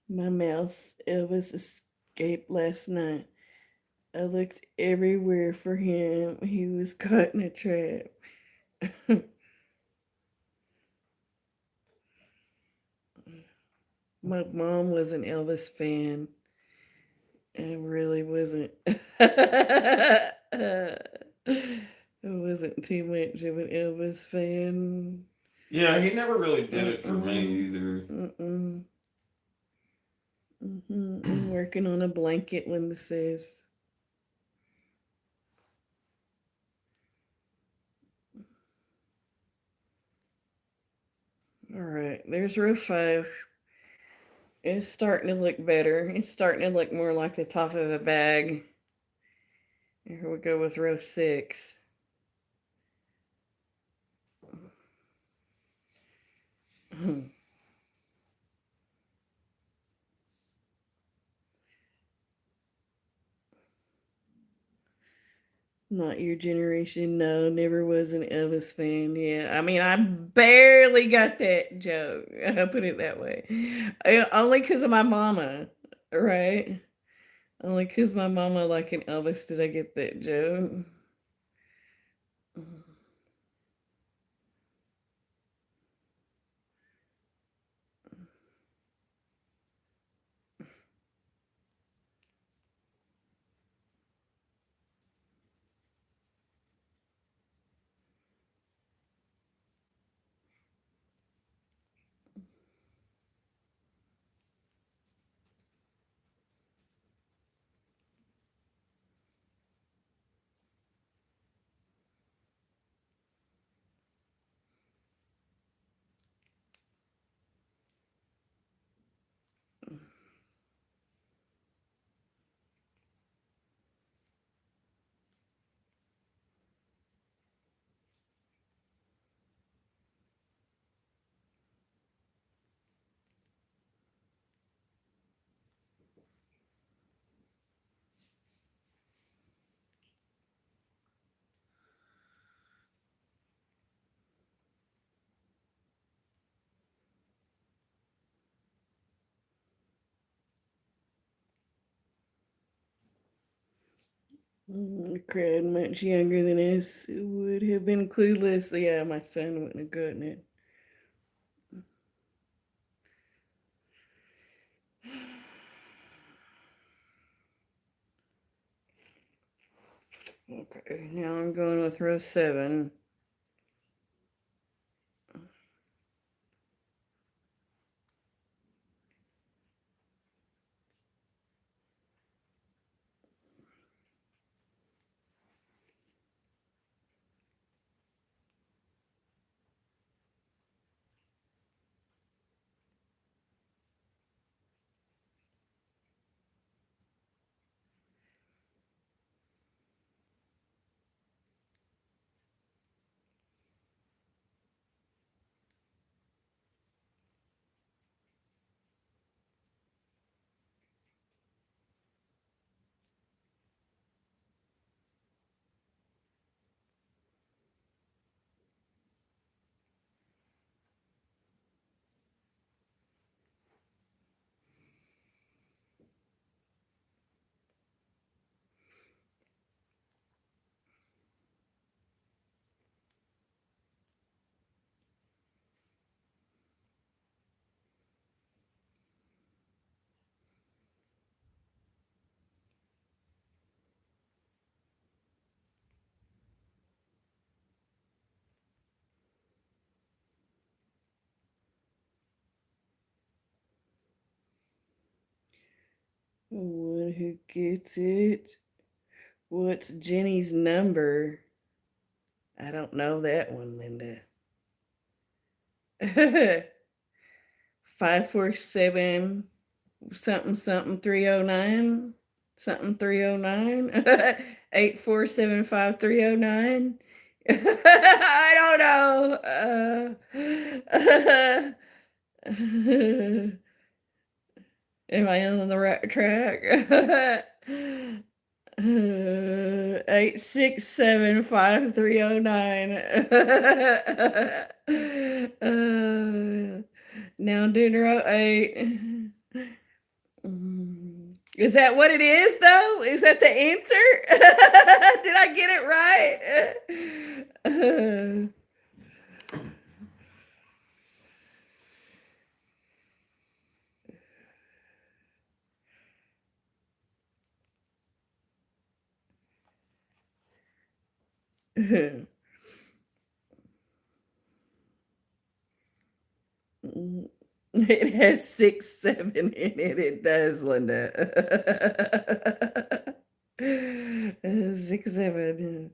Speaker 1: My mouse, Elvis, escaped last night. I looked everywhere for him. He was caught in a trap. My mom was an Elvis fan. I really wasn't. I wasn't too much of an Elvis fan.
Speaker 2: Yeah, he never really did it for me either.
Speaker 1: I'm working on a blanket, Linda says. All right, there's row 5. It's starting to look better. It's starting to look more like the top of a bag. Here we go with row 6. Not your generation. No, never was an Elvis fan. Yeah, I mean, I barely got that joke. I'll put it that way. Only because of my mama, right? Only because my mama like an Elvis did I get that joke. A crowd much younger than us would have been clueless. Yeah, my son wouldn't have gotten it. Okay, now I'm going with row 7. One who gets it. What's Jenny's number? I don't know that one, Linda. 547 something something 309 something 309 8475309. I don't know. Am I on the right track? 8675309. Now dinner 8. Is that what it is, though? Is that the answer? Did I get it right? It has 6, 7 in it. It does, Linda. 6, 7.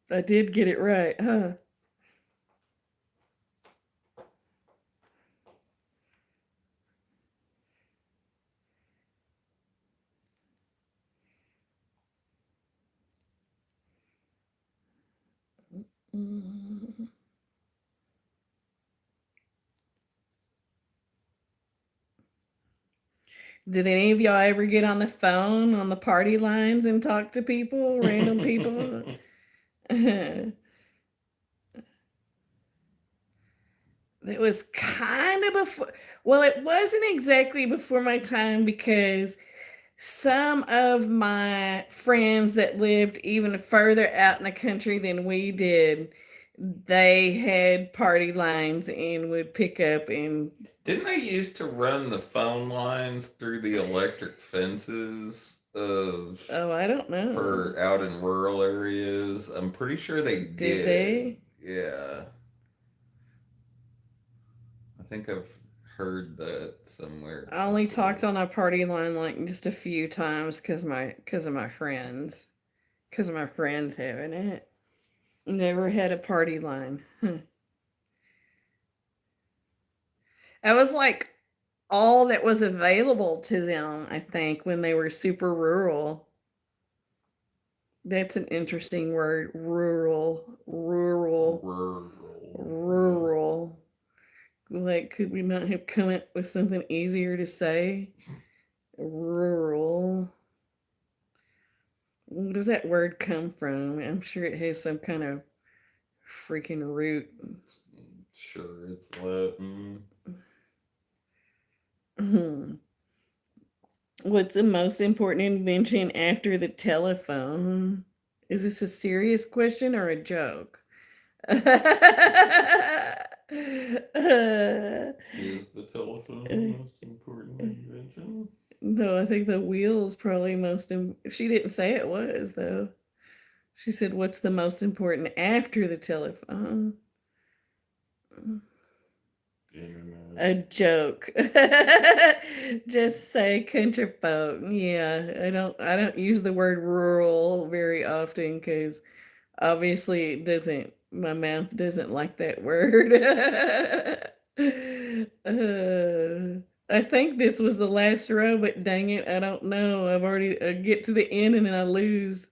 Speaker 1: I did get it right, huh? Did any of y'all ever get on the phone on the party lines and talk to people, random people? It was kind of before, well, it wasn't exactly before my time because some of my friends that lived even further out in the country than we did, they had party lines and would pick up and
Speaker 2: Didn't they used to run the phone lines through the electric fences of
Speaker 1: oh, I don't know.
Speaker 2: for out in rural areas? I'm pretty sure they did.
Speaker 1: Did they?
Speaker 2: Yeah. I think I've heard that somewhere.
Speaker 1: I only
Speaker 2: before.
Speaker 1: talked on a party line like just a few times because of my friends having it. Never had a party line. That was like all that was available to them, I think, when they were super rural. That's an interesting word. Rural. Like, could we not have come up with something easier to say? Rural. Where does that word come from? I'm sure it has some kind of freaking root.
Speaker 2: Sure, it's Latin.
Speaker 1: What's the most important invention after the telephone? Is this a serious question or a joke?
Speaker 2: Is the telephone the most important invention?
Speaker 1: No, I think the wheel's probably most. She didn't say it was, though. She said, "What's the most important after the telephone?" A joke. Just say country folk. Yeah, I don't use the word rural very often because obviously it doesn't. My mouth doesn't like that word. I think this was the last row, but dang it, I don't know. I get to the end and then I lose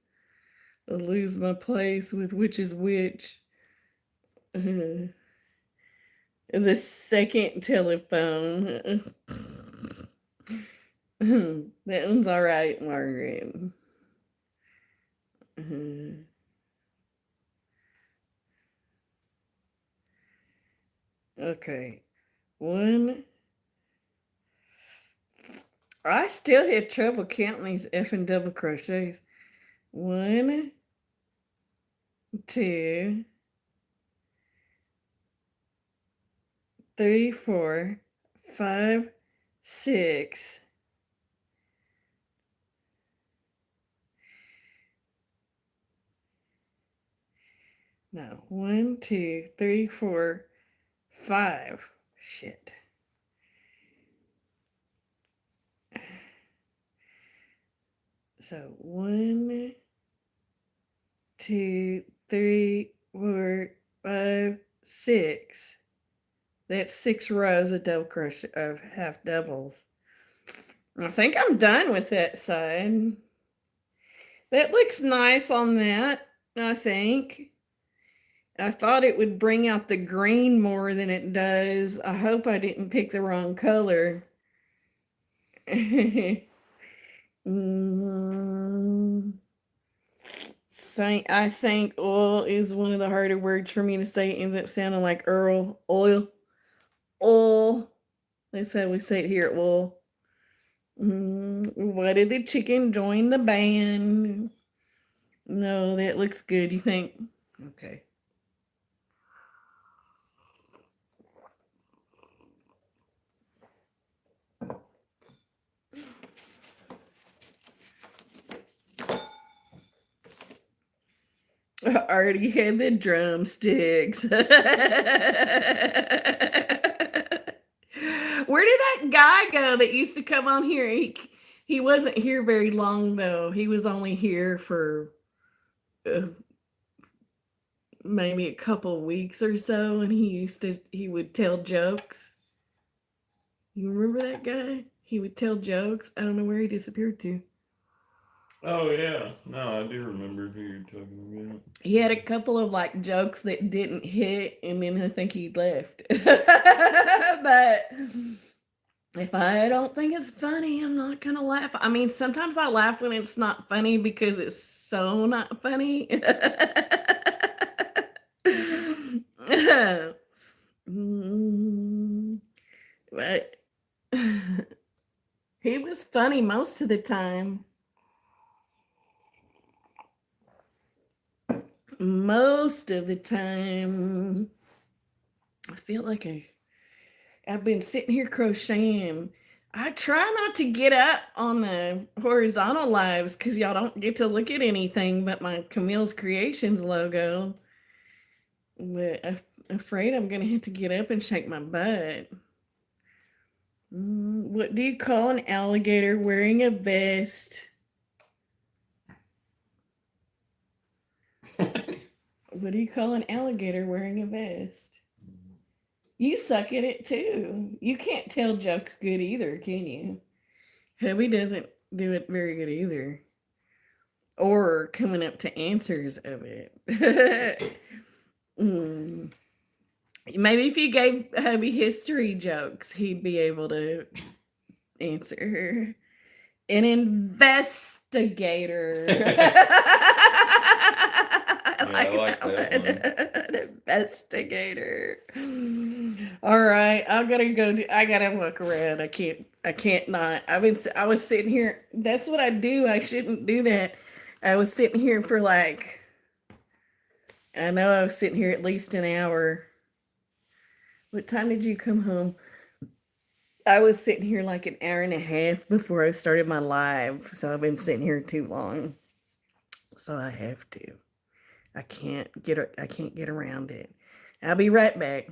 Speaker 1: my place with which is which. The second telephone. That one's all right, Margaret. Okay. One. I still had trouble counting these effing double crochets. 1, 2, 3, 4, 5, 6. No, 1, 2, 3, 4, 5, Shit. So 1, 2, 3, 4, 5, 6. That's 6 rows of double crochet of half doubles. I think I'm done with that side. That looks nice on that, I think. I thought it would bring out the green more than it does. I hope I didn't pick the wrong color. I think oil is one of the harder words for me to say. It ends up sounding like Earl. Oil. Oil. That's how we say it here at Wool. Why did the chicken join the band? No, that looks good. You think? Okay. I already had the drumsticks. Where did that guy go that used to come on here? He wasn't here very long though. He was only here for maybe a couple weeks or so, and he would tell jokes. You remember that guy? He would tell jokes. I don't know where he disappeared to.
Speaker 2: Oh yeah, no, I do remember who you're talking about.
Speaker 1: He had a couple of like jokes that didn't hit, and then I think he left. But if I don't think it's funny, I'm not gonna laugh. I mean, sometimes I laugh when it's not funny because it's so not funny. But he was funny most of the time. Most of the time. I feel like I've been sitting here crocheting. I try not to get up on the horizontal lives because y'all don't get to look at anything but my Camille's Creations logo. But I'm afraid I'm going to have to get up and shake my butt. What do you call an alligator wearing a vest? What do you call an alligator wearing a vest? You suck at it too. You can't tell jokes good either, can you? Hubby doesn't do it very good either. Or coming up to answers of it. Maybe if you gave hubby history jokes, he'd be able to answer. An investigator.
Speaker 2: I like that one.
Speaker 1: An investigator. All right, I gotta look around. I can't not. I was sitting here. That's what I do. I shouldn't do that. I was sitting here for like, I know I was sitting here at least an hour. What time did you come home? I was sitting here like an hour and a half before I started my live, so I've been sitting here too long. So I have to. I can't get around it. I'll be right back.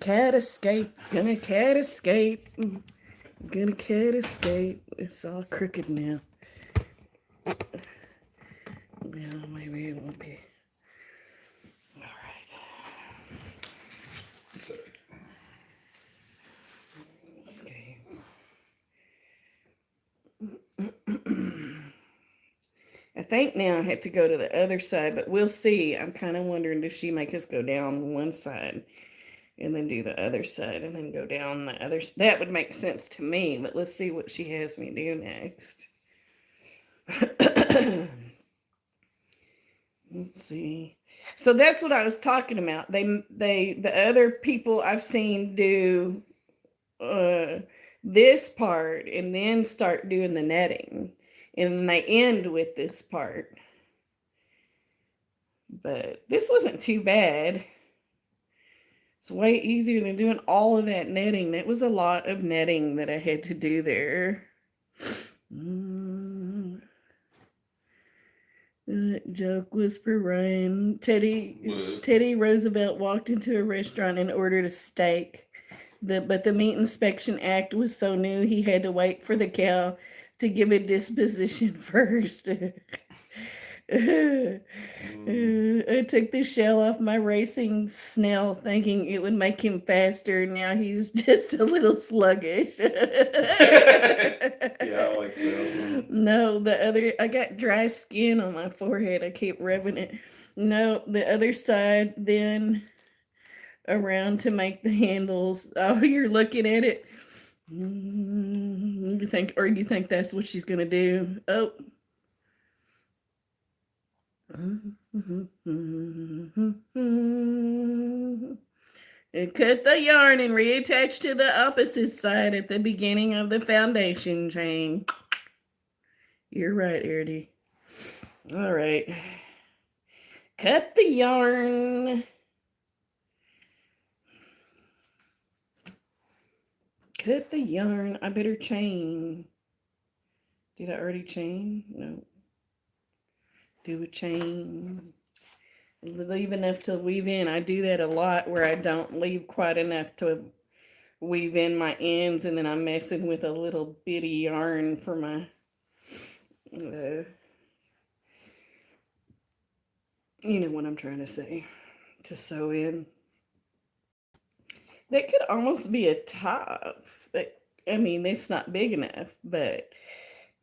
Speaker 1: Cat escape. Gonna cat escape. Gonna cat escape. It's all crooked now. Well, maybe it won't be. All right.
Speaker 2: So,
Speaker 1: Escape. I think now I have to go to the other side, but we'll see. I'm kind of wondering if she make us go down one side and then do the other side and then go down the other. That would make sense to me, but let's see what she has me do next. Let's see. So that's what I was talking about. The other people I've seen do this part and then start doing the netting, and then they end with this part. But this wasn't too bad. It's way easier than doing all of that netting. That was a lot of netting that I had to do there. That joke was for Ryan. Teddy Roosevelt walked into a restaurant and ordered a steak. But the Meat Inspection Act was so new he had to wait for the cow to give a disposition first. I took the shell off my racing snail thinking it would make him faster. Now he's just a little sluggish.
Speaker 2: yeah, I like that.
Speaker 1: No, I got dry skin on my forehead. I keep rubbing it. No, the other side, then around to make the handles. Oh, you're looking at it. You think that's what she's gonna do? Oh. And cut the yarn and reattach to the opposite side at the beginning of the foundation chain. You're right, Erdy. All right. Cut the yarn. Cut the yarn. I better chain. Did I already chain? No. Do a chain. Leave enough to weave in. I do that a lot where I don't leave quite enough to weave in my ends, and then I'm messing with a little bitty yarn for my you know what I'm trying to say, to sew in. That could almost be a top. But, I mean, it's not big enough, but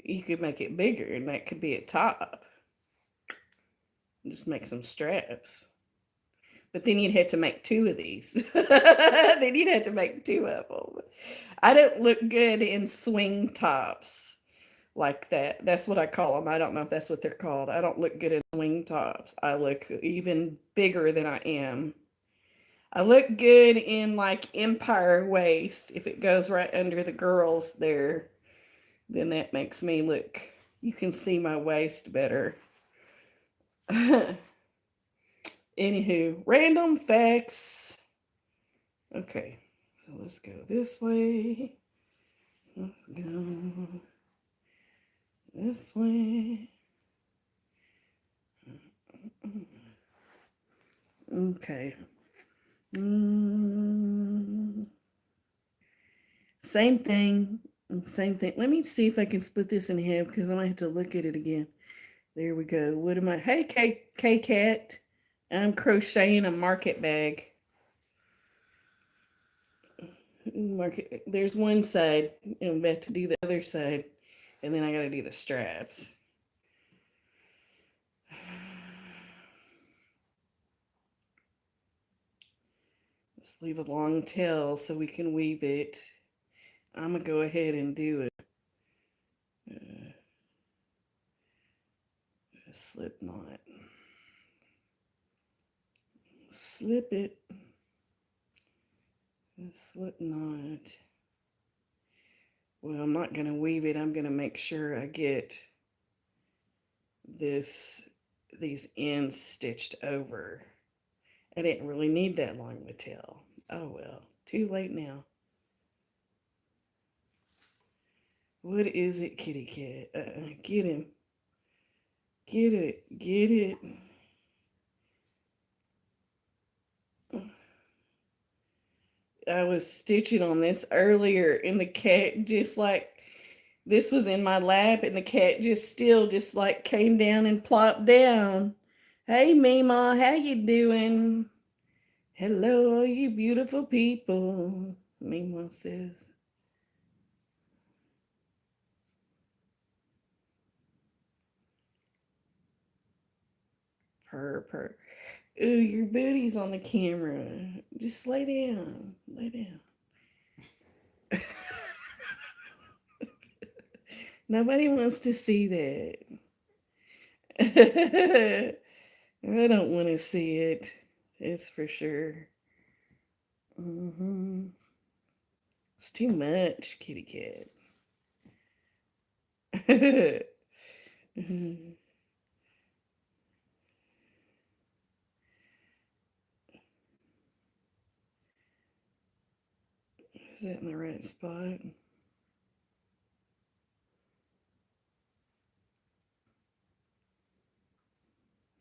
Speaker 1: you could make it bigger, and that could be a top. Just make some straps. But then you'd have to make two of these. Then you'd have to make two of them. I don't look good in swing tops like that. That's what I call them. I don't know if that's what they're called. I don't look good in swing tops. I look even bigger than I am. I look good in like empire waist. If it goes right under the girls there, then that makes me look, you can see my waist better. Anywho, random facts. Okay, so let's go this way. Let's go this way. Okay. Same thing. Same thing. Let me see if I can split this in half because I might have to look at it again. There we go. What am I? Hey, K-Cat. I'm crocheting a market bag. There's one side. I'm about to do the other side. And then I got to do the straps. Let's leave a long tail so we can weave it. I'm going to go ahead and do it. A slip knot. Slip it. A slip knot. Well, I'm not going to weave it. I'm going to make sure I get these ends stitched over. I didn't really need that long of a tail. Oh well, too late now. What is it, kitty cat? Get him. Get it. Get it. I was stitching on this earlier, and the cat just like this was in my lap, and the cat just like came down and plopped down. Hey, Mima, how you doing? Hello, all you beautiful people, Mima says. Purr, purr. Ooh, your booty's on the camera. Just lay down. Lay down. Nobody wants to see that. I don't want to see it. It's for sure. It's too much, kitty cat. Is that in the right spot?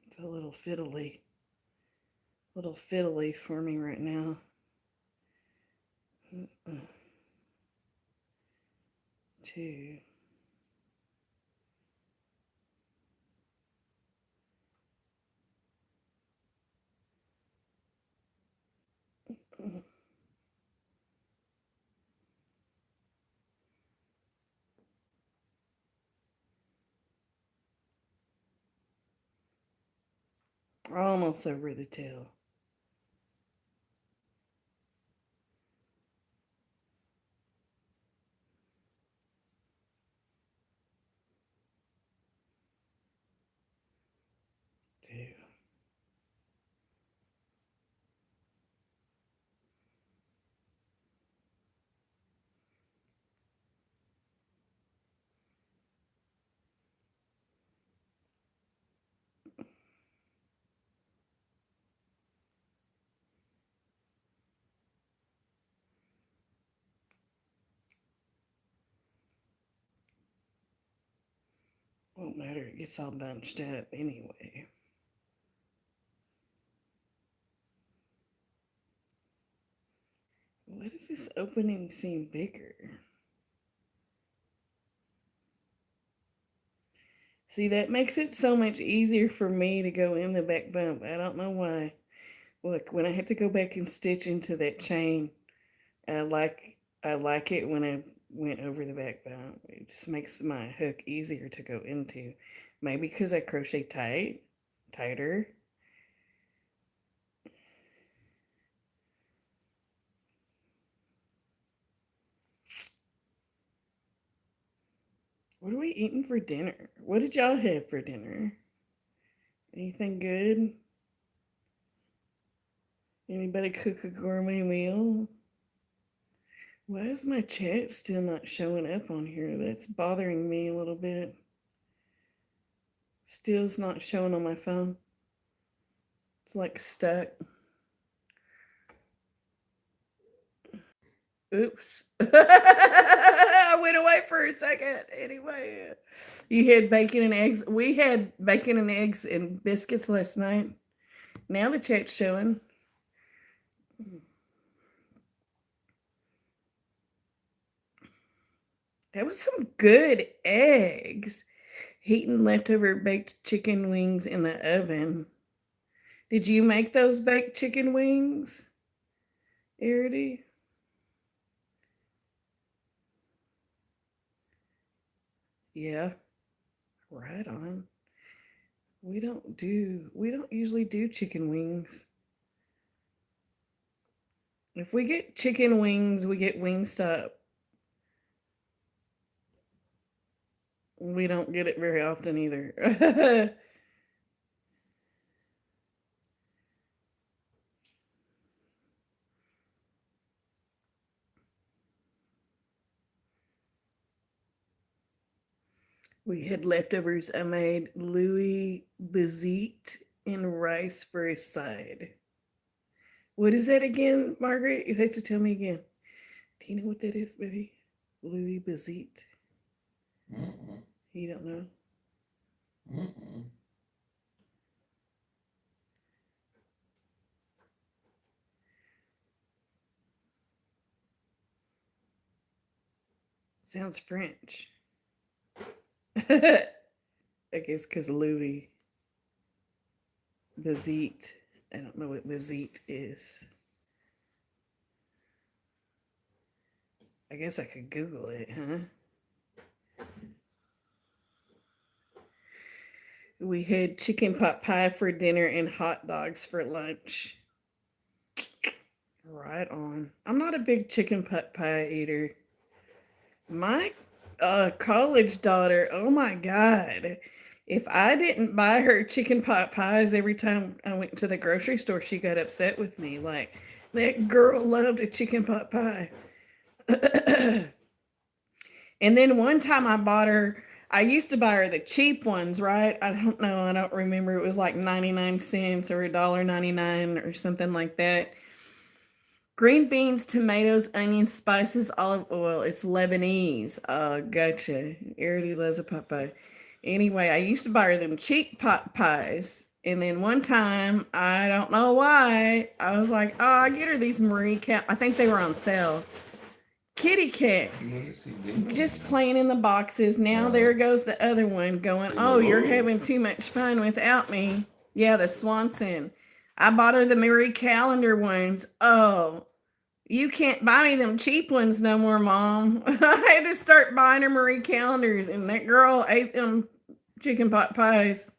Speaker 1: It's a little fiddly for me right now. Two. Almost over the tail. Two. Won't matter, it gets all bunched up anyway. Why does this opening seem bigger? See, that makes it so much easier for me to go in the back bump. I don't know why. Look, when I had to go back and stitch into that chain, I like it when I went over the back bump. It just makes my hook easier to go into. Maybe because I crochet tighter. What are we eating for dinner? What did y'all have for dinner? Anything good? Anybody cook a gourmet meal? Why is my chat still not showing up on here? That's bothering me a little bit. Still's not showing on my phone. It's like stuck. Oops. I went away for a second. Anyway, you had bacon and eggs. We had bacon and eggs and biscuits last night. Now the chat's showing. That was some good eggs. Heating leftover baked chicken wings in the oven. Did you make those baked chicken wings, Arity? Yeah, right on. We don't usually do chicken wings. If we get chicken wings, we get Wingstop. We don't get it very often either. We had leftovers. I made Louis Bezit and rice for a side. What is that again, Margaret? You have to tell me again. Do you know what that is, baby? Louis Bezit. You don't know? Sounds French. I guess because Louis Bazit. I don't know what Bazit is. I guess I could Google it, huh? We had chicken pot pie for dinner and hot dogs for lunch. Right on. I'm not a big chicken pot pie eater. My college daughter, oh my God. If I didn't buy her chicken pot pies every time I went to the grocery store, she got upset with me. Like, that girl loved a chicken pot pie. And then one time I used to buy her the cheap ones, right? I don't know. I don't remember. It was like 99 cents or $1.99 or something like that. Green beans, tomatoes, onions, spices, olive oil. It's Lebanese. Gotcha. Arity loves a pot pie. Anyway, I used to buy her them cheap pot pies. And then one time, I don't know why, I was like, oh, I get her these Marie Cal. I think they were on sale. Kitty cat. Just playing in the boxes. Now there goes the other one going, oh, you're having too much fun without me. Yeah, the Swanson. I bought her the Marie Calendar ones. Oh, you can't buy me them cheap ones no more, Mom. I had to start buying her Marie Calendars, and that girl ate them chicken pot pies.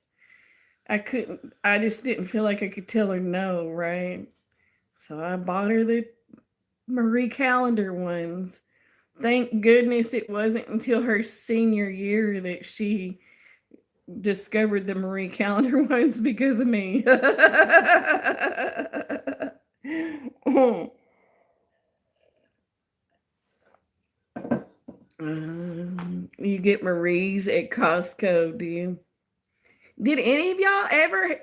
Speaker 1: I just didn't feel like I could tell her no, right? So I bought her the Marie Calendar ones. Thank goodness it wasn't until her senior year that she discovered the Marie Calendar ones because of me. You get Marie's at Costco, do you? Did any of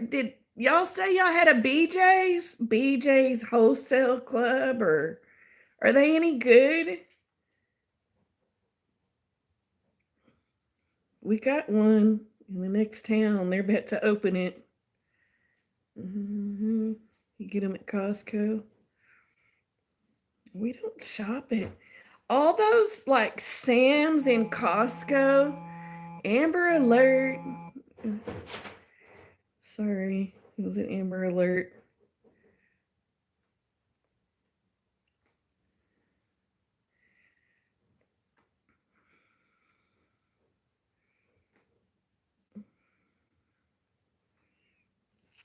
Speaker 1: did y'all say y'all had a BJ's? BJ's Wholesale Club, or are they any good? We got one in the next town. They're about to open it. You get them at Costco. We don't shop it. All those like Sam's and Costco. Amber Alert. Sorry, it was an Amber Alert.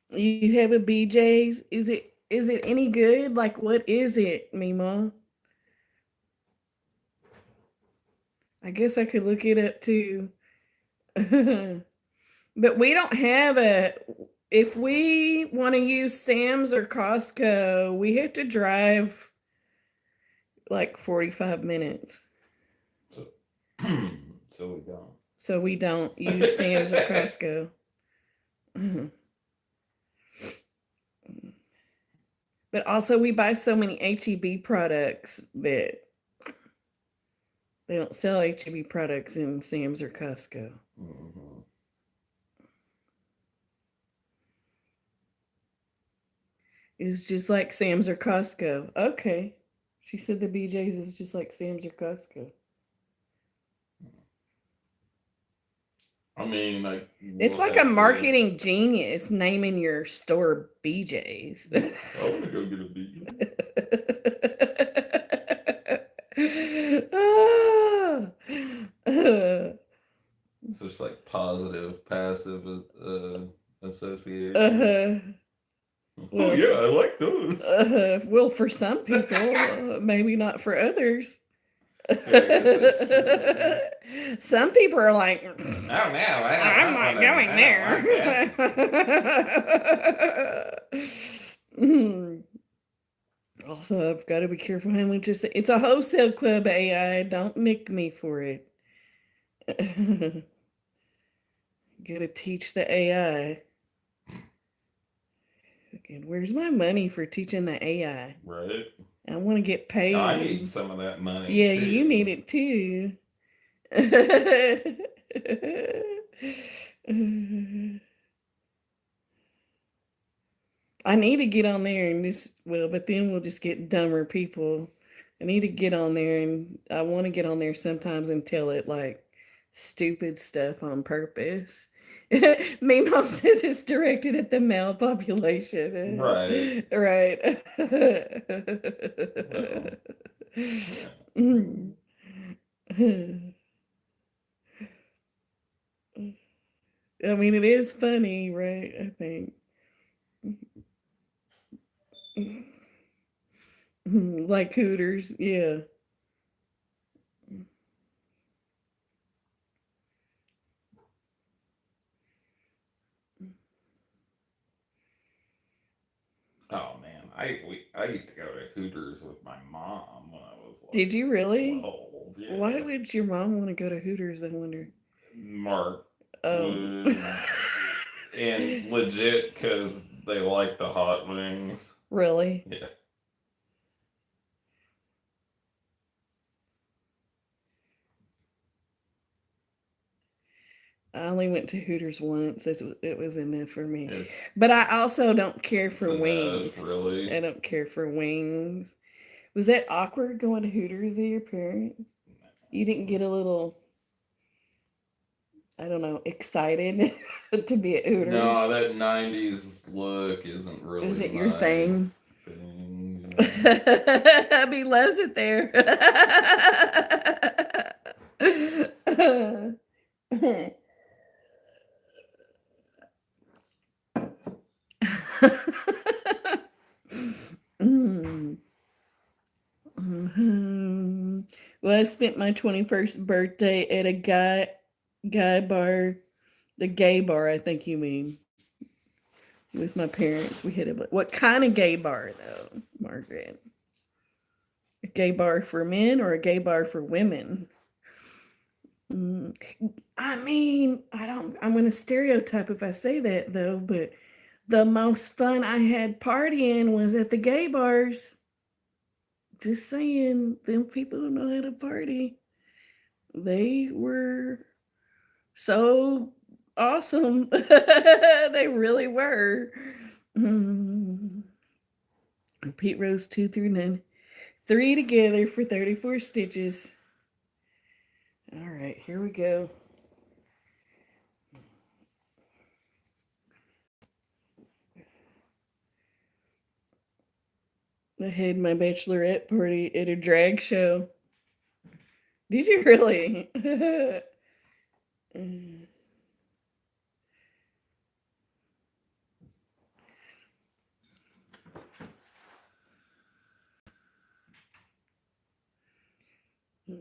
Speaker 1: You have a BJ's? Is it any good? Like, what is it, Mima? I guess I could look it up too. But we don't have if we want to use Sam's or Costco, we have to drive like 45 minutes. So we don't use Sam's or Costco. But also we buy so many HEB products that they don't sell HEB products in Sam's or Costco. It's just like Sam's or Costco. Okay. She said the BJ's is just like Sam's or Costco.
Speaker 2: I mean, like,
Speaker 1: it's like a marketing genius naming your store BJ's.
Speaker 2: I want to go get a BJ. It's just like positive, passive association. Well, yeah, I like those.
Speaker 1: Well, for some people, maybe not for others. Some people are like, oh no, I'm not going there. Also, I've got to be careful how much it's a wholesale club, AI. Don't nick me for it. Gotta teach the AI. Okay, where's my money for teaching the AI?
Speaker 2: Right.
Speaker 1: I want to get paid.
Speaker 2: I need some of that money.
Speaker 1: Yeah, too. You need it too. I need to get on there and but then we'll just get dumber people I need to get on there, and I want to get on there sometimes and tell it like stupid stuff on purpose. Meemaw says it's directed at the male population.
Speaker 2: Right.
Speaker 1: Right.
Speaker 2: Well, yeah.
Speaker 1: Mm. I mean, it is funny, right? I think. Like Hooters, yeah.
Speaker 2: Oh man, I used to go to Hooters with my mom when I was
Speaker 1: Did
Speaker 2: like
Speaker 1: you really?
Speaker 2: 12.
Speaker 1: Why
Speaker 2: Yeah.
Speaker 1: would your mom want to go to Hooters, I wonder?
Speaker 2: Mark
Speaker 1: Oh.
Speaker 2: would, and legit because they like the hot wings.
Speaker 1: Really?
Speaker 2: Yeah.
Speaker 1: I only went to Hooters once. It was enough for me.
Speaker 2: It's
Speaker 1: But I also don't care
Speaker 2: it's
Speaker 1: for
Speaker 2: enough,
Speaker 1: wings.
Speaker 2: really.
Speaker 1: I don't care for wings. Was that awkward going to Hooters with your parents? You didn't get a little, I don't know, excited to be at
Speaker 2: No,
Speaker 1: Hooters?
Speaker 2: that 90s look isn't
Speaker 1: Is
Speaker 2: really
Speaker 1: it your
Speaker 2: my
Speaker 1: thing?
Speaker 2: thing.
Speaker 1: Abby loves it there. Mm. Mhm. Well, I spent my 21st birthday at a guy bar, the gay bar, I think you mean, with my parents. We hit a what kind of gay bar though, Margaret? A gay bar for men or a gay bar for women? Mm. I mean, I'm going to stereotype if I say that though, but the most fun I had partying was at the gay bars. Just saying, them people who know how to party, they were so awesome. They really were. Mm. Pete Rose 2 through 9. 3 together for 34 stitches. All right, here we go. I had my bachelorette party at a drag show. Did you really? Mm.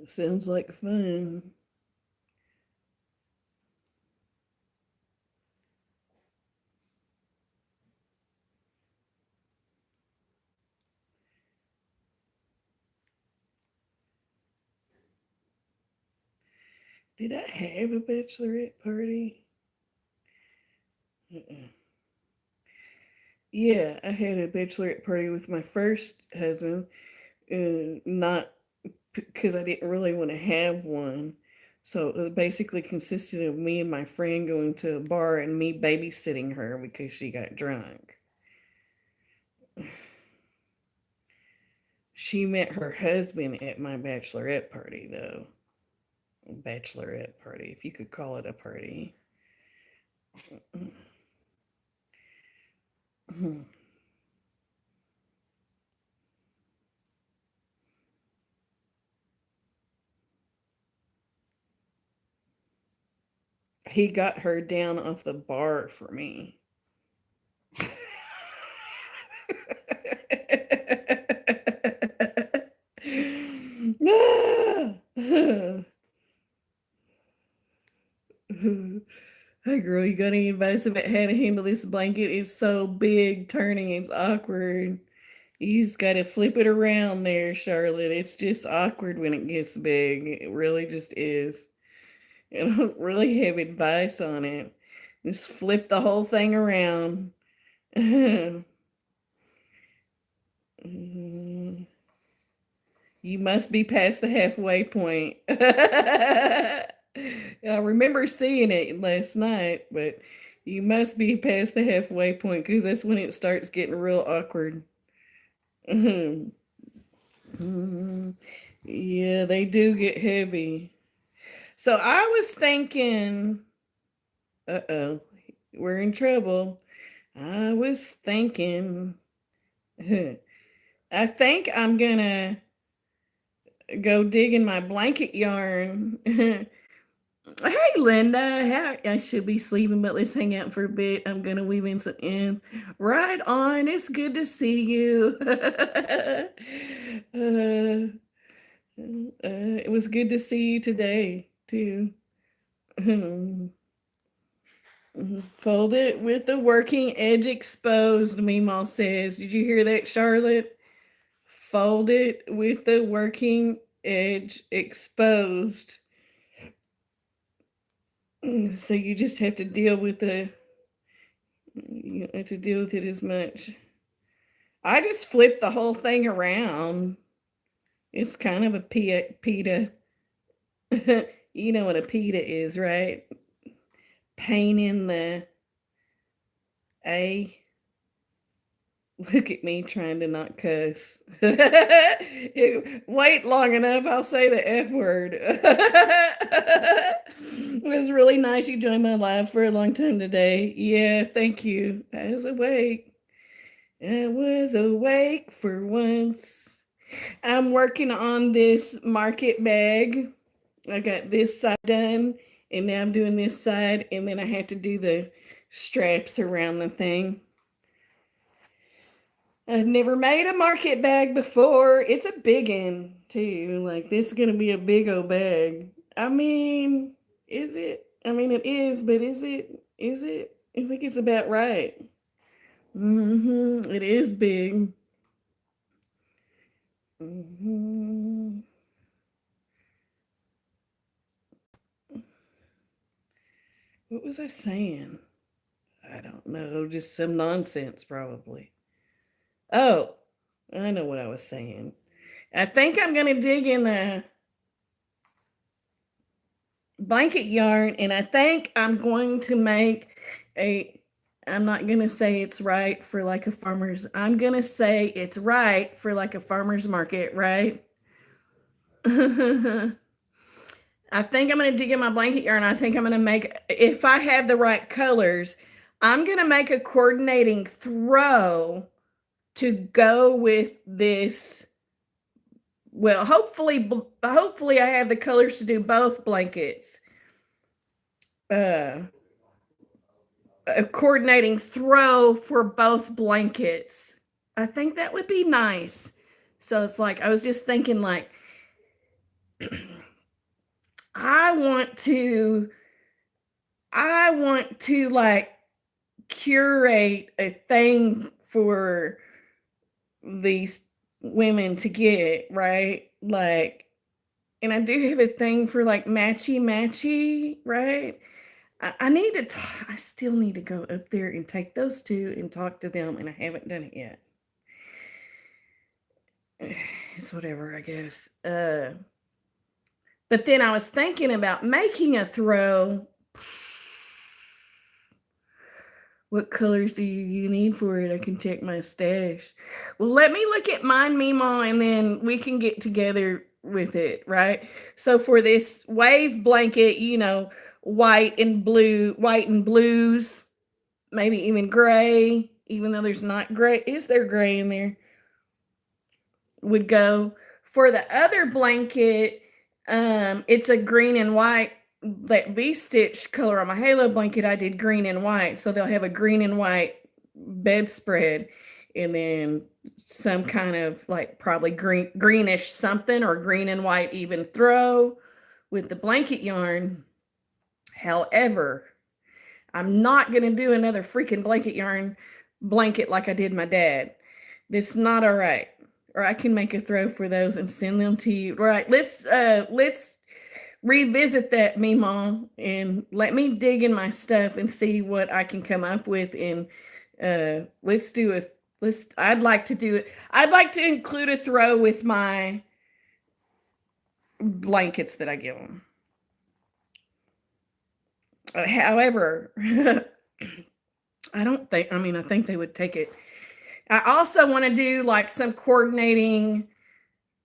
Speaker 1: Sounds like fun. Did I have a bachelorette party? Uh-uh. Yeah, I had a bachelorette party with my first husband. Not because I didn't really want to have one. So it basically consisted of me and my friend going to a bar and me babysitting her because she got drunk. She met her husband at my bachelorette party, though. Bachelorette party, if you could call it a party. He got her down off the bar for me. Hey girl, you got any advice about how to handle this blanket? It's so big, turning, it's awkward. You just gotta flip it around there, Charlotte. It's just awkward when it gets big. It really just is. I don't really have advice on it. Just flip the whole thing around. Mm, you must be past the halfway point. I remember seeing it last night, but you must be past the halfway point because that's when it starts getting real awkward. Mhm. Yeah, they do get heavy. So I was thinking, uh-oh, we're in trouble. I was thinking, I think I'm gonna go dig in my blanket yarn. Hey, Linda, how I should be sleeping, but let's hang out for a bit. I'm gonna weave in some ends. Right on. It's good to see you. It was good to see you today too. Fold it with the working edge exposed, Meemaw says. Did you hear that, Charlotte? Fold it with the working edge exposed. So you just have to deal with you don't have to deal with it as much. I just flipped the whole thing around. It's kind of a pita. You know what a pita is, right? Pain in the A. Look at me trying to not cuss. Wait long enough, I'll say the F word. It was really nice you joined my live for a long time today. Yeah, thank you. I was awake. I was awake for once. I'm working on this market bag. I got this side done, and now I'm doing this side, and then I have to do the straps around the thing. I've never made a market bag before. It's a big one, too. Like, this is going to be a big old bag. I mean, is it? I mean, it is, but is it? Is it? I think it's about right. It is big. What was I saying? I don't know. Just some nonsense, probably. Oh, I know what I was saying. I think I'm going to dig in the blanket yarn, and I think I'm going to make I'm not going to say it's right for like a farmer's, I'm going to say it's right for like a farmer's market, right? I think I'm going to dig in my blanket yarn. I think I'm going to make, if I have the right colors, I'm going to make a coordinating throw to go with this. Well, hopefully I have the colors to do both blankets. A coordinating throw for both blankets. I think that would be nice. So it's like, I was just thinking like, I want to like curate a thing for these women to get, right? Like, and I do have a thing for like matchy, right? I still need to go up there and take those two and talk to them, and I haven't done it yet. It's whatever, I guess. But then I was thinking about making a throw. What colors do you need for it? I can check my stash. Well, let me look at mine, Meemaw, and then we can get together with it, right? So for this wave blanket, white and blues, maybe even gray, even though there's not gray. Is there gray in there? Would go. For the other blanket, it's a green and white. That V-stitch color on my halo blanket, I did green and white. So they'll have a green and white bedspread, and then some kind of like probably greenish something, or green and white even throw with the blanket yarn. However, I'm not going to do another freaking blanket yarn blanket like I did my dad. That's not all right. Or I can make a throw for those and send them to you. Right. Let's revisit that, Meemaw, and let me dig in my stuff and see what I can come up with. And I'd like to do it. I'd like to include a throw with my blankets that I give them. However, I think they would take it. I also want to do like some coordinating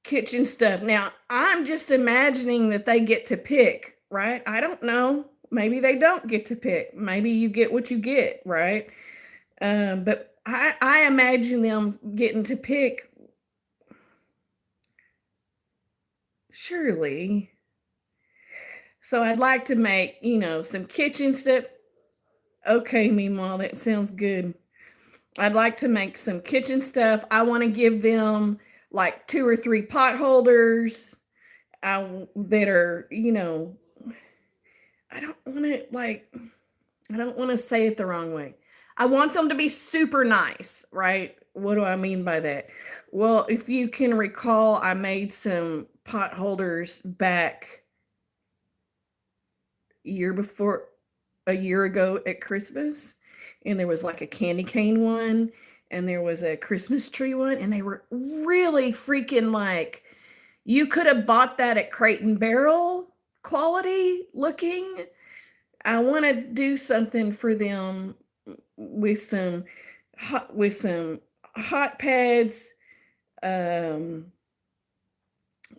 Speaker 1: kitchen stuff. Now, I'm just imagining that they get to pick, right? I don't know. Maybe they don't get to pick. Maybe you get what you get, right? But I imagine them getting to pick. Surely. So I'd like to make, some kitchen stuff. Okay, meanwhile, that sounds good. I'd like to make some kitchen stuff. I want to give them like 2 or 3 pot holders that are, I don't want to I don't want to say it the wrong way. I want them to be super nice, right? What do I mean by that? Well, if you can recall, I made some pot holders back a year ago at Christmas, and there was like a candy cane one, and there was a Christmas tree one, and they were really freaking like you could have bought that at Crate and Barrel quality looking. I want to do something for them with some hot pads,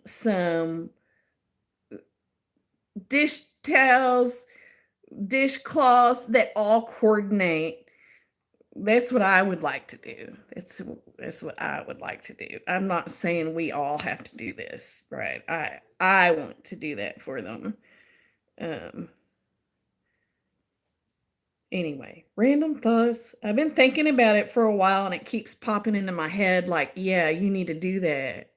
Speaker 1: some dish towels, dishcloths that all coordinate. That's what I would like to do. That's what I would like to do. I'm not saying we all have to do this, right? I want to do that for them. Anyway, random thoughts. I've been thinking about it for a while and it keeps popping into my head like, yeah, you need to do that.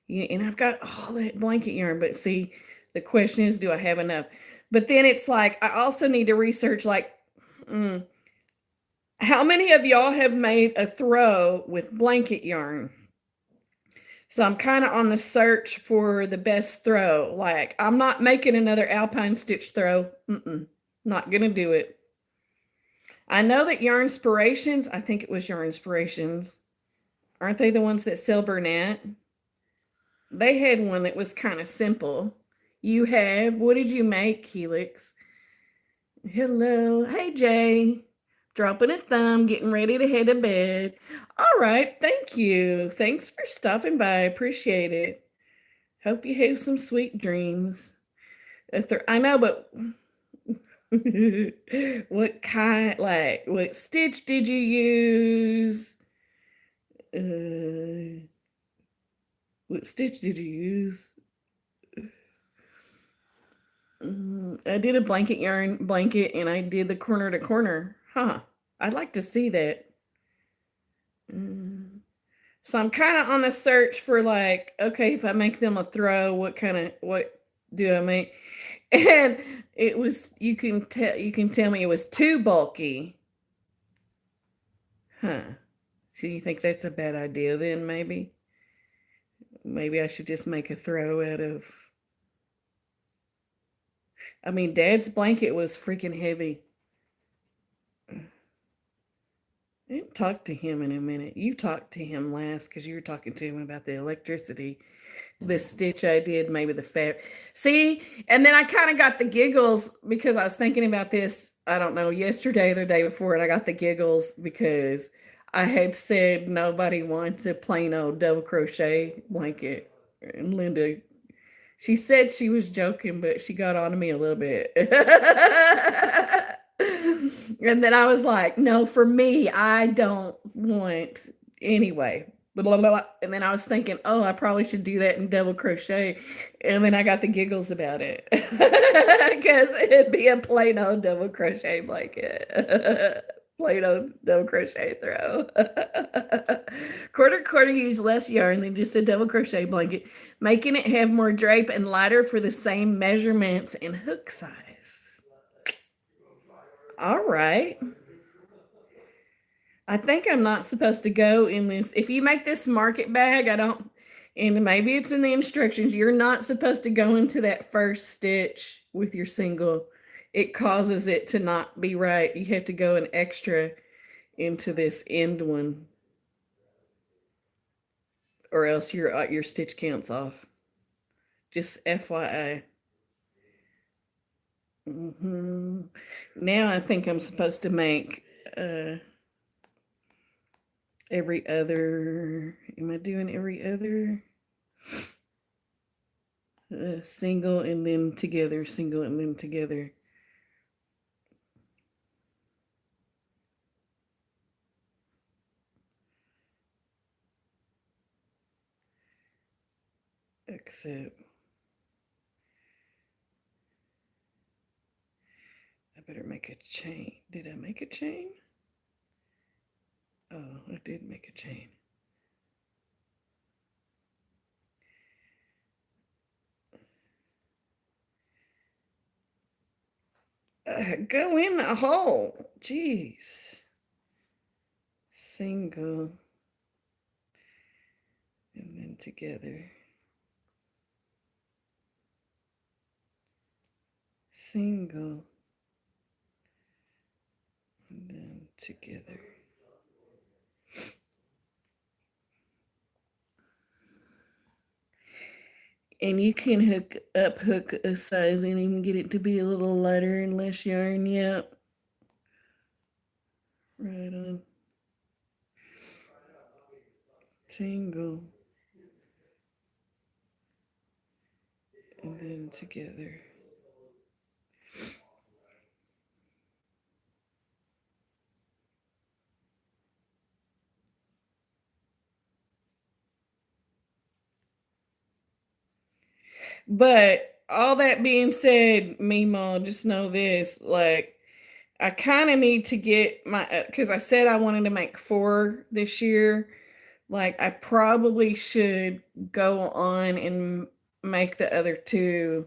Speaker 1: And I've got all that blanket yarn, but see, the question is, do I have enough? But then it's like, I also need to research like, how many of y'all have made a throw with blanket yarn? So I'm kind of on the search for the best throw. Like, I'm not making another alpine stitch throw. Not gonna do it. I know that Yarnspirations, I think it was Yarnspirations. Aren't they the ones that sell Burnett? They had one that was kind of simple. You have, what did you make, Helix? Hello. Hey, Jay. Dropping a thumb, getting ready to head to bed. All right. Thank you. Thanks for stopping by. Appreciate it. Hope you have some sweet dreams. I know, but what kind, like, what stitch did you use? What stitch did you use? I did a blanket yarn blanket and I did the corner to corner. Huh. I'd like to see that. So I'm kind of on the search for like, okay, if I make them a throw, what do I make? And it was, you can tell me it was too bulky. Huh. So you think that's a bad idea then, maybe? Maybe I should just make a throw out of... I mean, Dad's blanket was freaking heavy. I didn't talk to him in a minute. You talked to him last because you were talking to him about the electricity. The stitch I did, maybe the fabric. See, and then I kind of got the giggles because I was thinking about this, I don't know, yesterday or the day before, and I got the giggles because I had said nobody wants a plain old double crochet blanket. And Linda, she said she was joking, but she got on to me a little bit. And then I was like, no, for me, I don't want, anyway. Blah, blah, blah. And then I was thinking, oh, I probably should do that in double crochet. And then I got the giggles about it. Because it'd be a plain old double crochet blanket. Plain old double crochet throw. Quarter use less yarn than just a double crochet blanket, making it have more drape and lighter for the same measurements and hook size. All right. I think I'm not supposed to go in this. If you make this market bag, and maybe it's in the instructions, you're not supposed to go into that first stitch with your single. It causes it to not be right. You have to go an extra into this end one, or else your stitch count's off. Just FYI. Now I think I'm supposed to make every other. Am I doing every other? Single and then together, single and then together. Except I better make a chain. Did I make a chain? Oh, I did make a chain. Go in the hole. Jeez. Single. And then together. Single. And then together. And you can hook a size and even get it to be a little lighter and less yarn. Yep. Right on. Single. And then together. But all that being said, Meemaw, just know this, like, I kind of need to get my, because I said I wanted to make 4 this year. Like, I probably should go on and make the other 2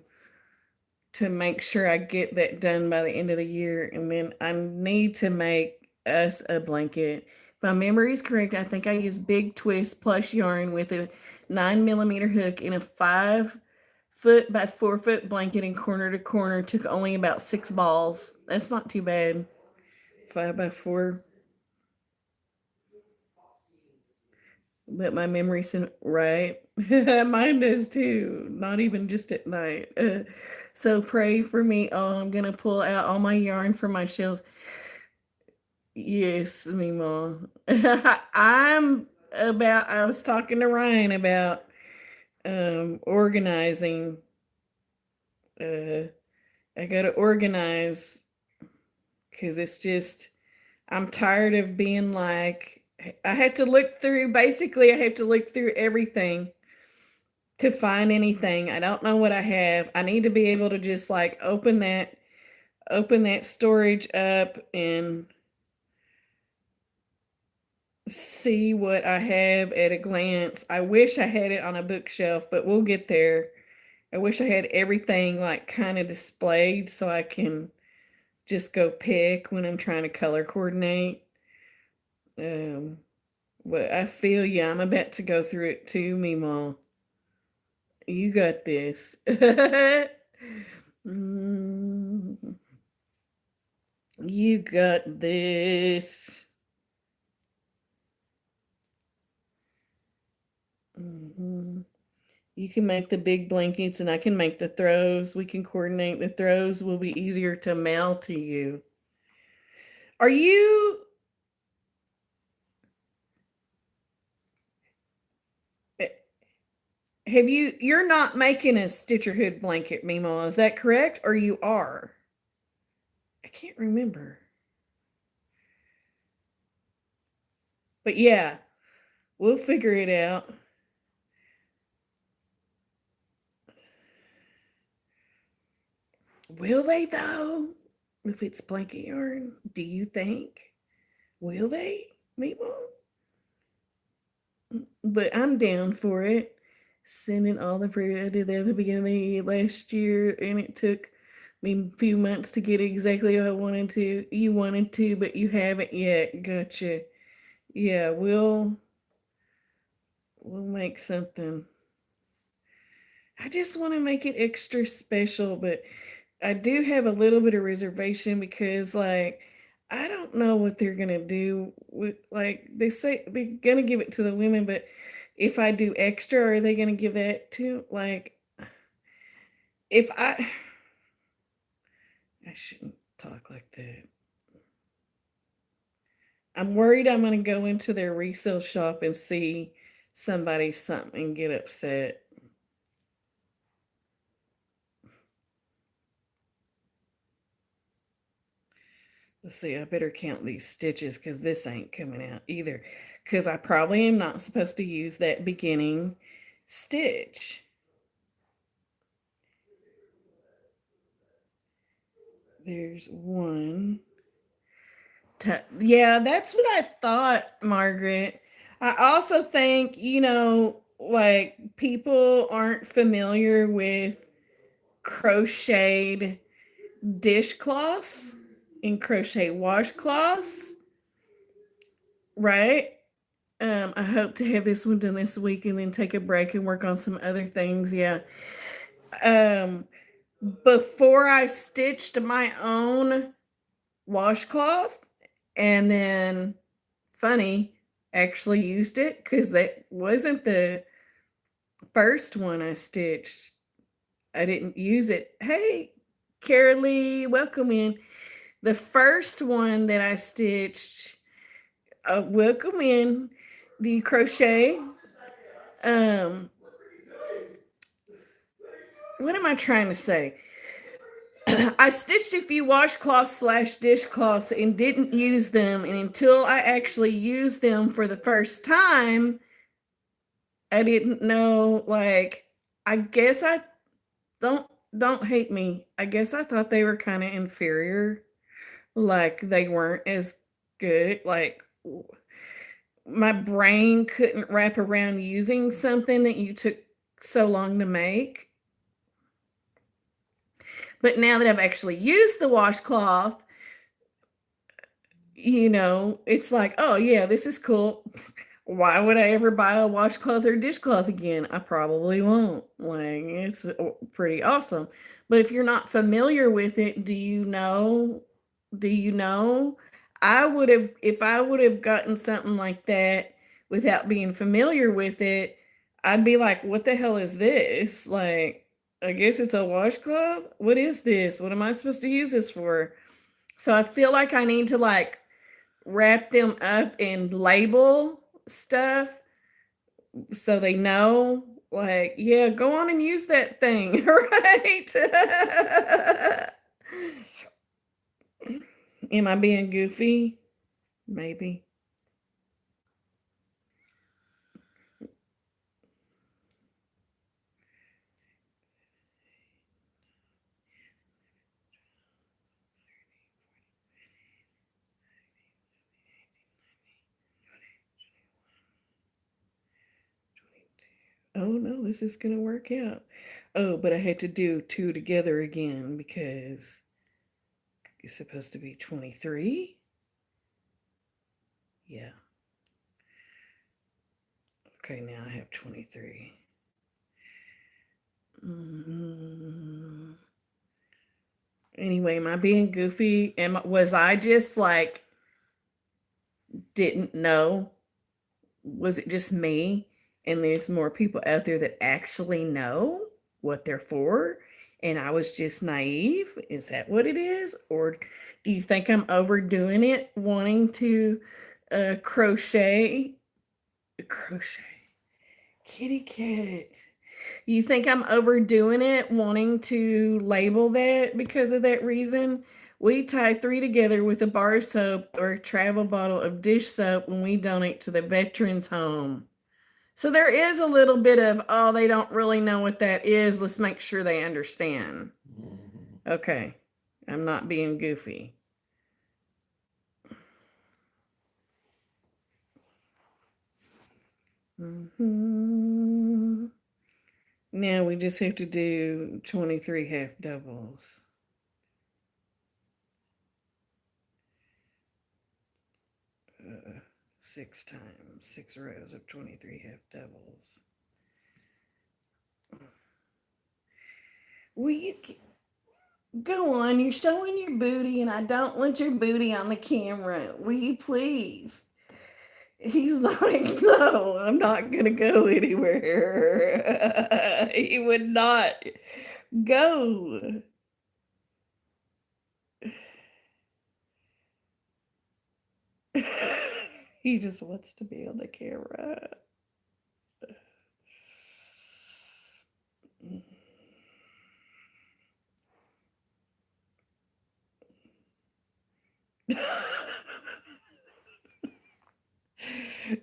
Speaker 1: to make sure I get that done by the end of the year. And then I need to make us a blanket. If my memory is correct, I think I used Big Twist plus yarn with a 9mm hook in a 5-foot by 4-foot blanket and corner to corner. Took only about 6 balls. That's not too bad. 5 by 4. But my memory's right. Mine does too. Not even just at night. So pray for me. Oh, I'm gonna pull out all my yarn from my shelves. Yes, Mima. I was talking to Ryan about organizing. I gotta organize because it's just I'm tired of being like I have to look through basically I have to look through everything to find anything. I don't know what I have. I need to be able to just like open that storage up and see what I have at a glance. I wish I had it on a bookshelf, but we'll get there. I wish I had everything like kind of displayed so I can just go pick when I'm trying to color coordinate. But I feel you. I'm about to go through it too, Meemaw. You got this. Mm, you got this. Mhm. You can make the big blankets and I can make the throws. We can coordinate. The throws will be easier to mail to you. Are you eh, you're not making a Stitcherhood blanket, Mimo, is that correct? Or you are? I can't remember. But yeah, we'll figure it out. Will they though? If it's blanket yarn, do you think? Will they, Mimo? But I'm down for it. Sending all the fruit I did that at the beginning of the last year, and it took me a few months to get exactly what I wanted to. You wanted to, but you haven't yet. Gotcha. Yeah, we'll make something. I just want to make it extra special, but I do have a little bit of reservation because like I don't know what they're gonna do with like they say they're gonna give it to the women, but if I do extra, are they gonna give that to like if I shouldn't talk like that. I'm worried I'm gonna go into their resale shop and see somebody something and get upset. Let's see, I better count these stitches because this ain't coming out either. Because I probably am not supposed to use that beginning stitch. There's one. Yeah, that's what I thought, Margaret. I also think, like people aren't familiar with crocheted dishcloths and crochet washcloths, right? I hope to have this one done this week and then take a break and work on some other things. Yeah. Um, Before I stitched my own washcloth and then funny actually used it because that wasn't the first one I stitched. I didn't use it. Hey, Carolee, welcome in. The first one that I stitched, welcome in. Do you crochet? Um, what am I trying to say? I stitched a few washcloths / dishcloths and didn't use them. And until I actually used them for the first time, I didn't know, like, I guess I don't hate me. I guess I thought they were kind of inferior. Like they weren't as good. Like my brain couldn't wrap around using something that you took so long to make. But now that I've actually used the washcloth, it's like, oh yeah, this is cool. Why would I ever buy a washcloth or dishcloth again? I probably won't. Like, it's pretty awesome. But if you're not familiar with it, do you know? Do you know? I would have, if I would have gotten something like that without being familiar with it, I'd be like, what the hell is this? Like, I guess it's a washcloth. What is this? What am I supposed to use this for? So I feel like I need to like wrap them up and label stuff so they know, like, yeah, go on and use that thing, right? Am I being goofy? Maybe. Oh no, this is gonna work out. Oh, but I had to do two together again because it's supposed to be 23. Yeah. Okay, now I have 23. Anyway, am I being goofy? Was I just like didn't know? Was it just me? And there's more people out there that actually know what they're for, and I was just naive? Is that what it is? Or do you think I'm overdoing it, wanting to crochet? Crochet. Kitty cat. You think I'm overdoing it, wanting to label that because of that reason? We tie 3 together with a bar of soap or a travel bottle of dish soap when we donate to the veterans home. So there is a little bit of, oh, they don't really know what that is. Let's make sure they understand. Okay. I'm not being goofy. Now we just have to do 23 half doubles. Uh, 6 times, 6 rows of 23 half doubles. Will you go on? You're showing your booty, and I don't want your booty on the camera. Will you please? He's like, no, I'm not gonna go anywhere. He would not go. He just wants to be on the camera. You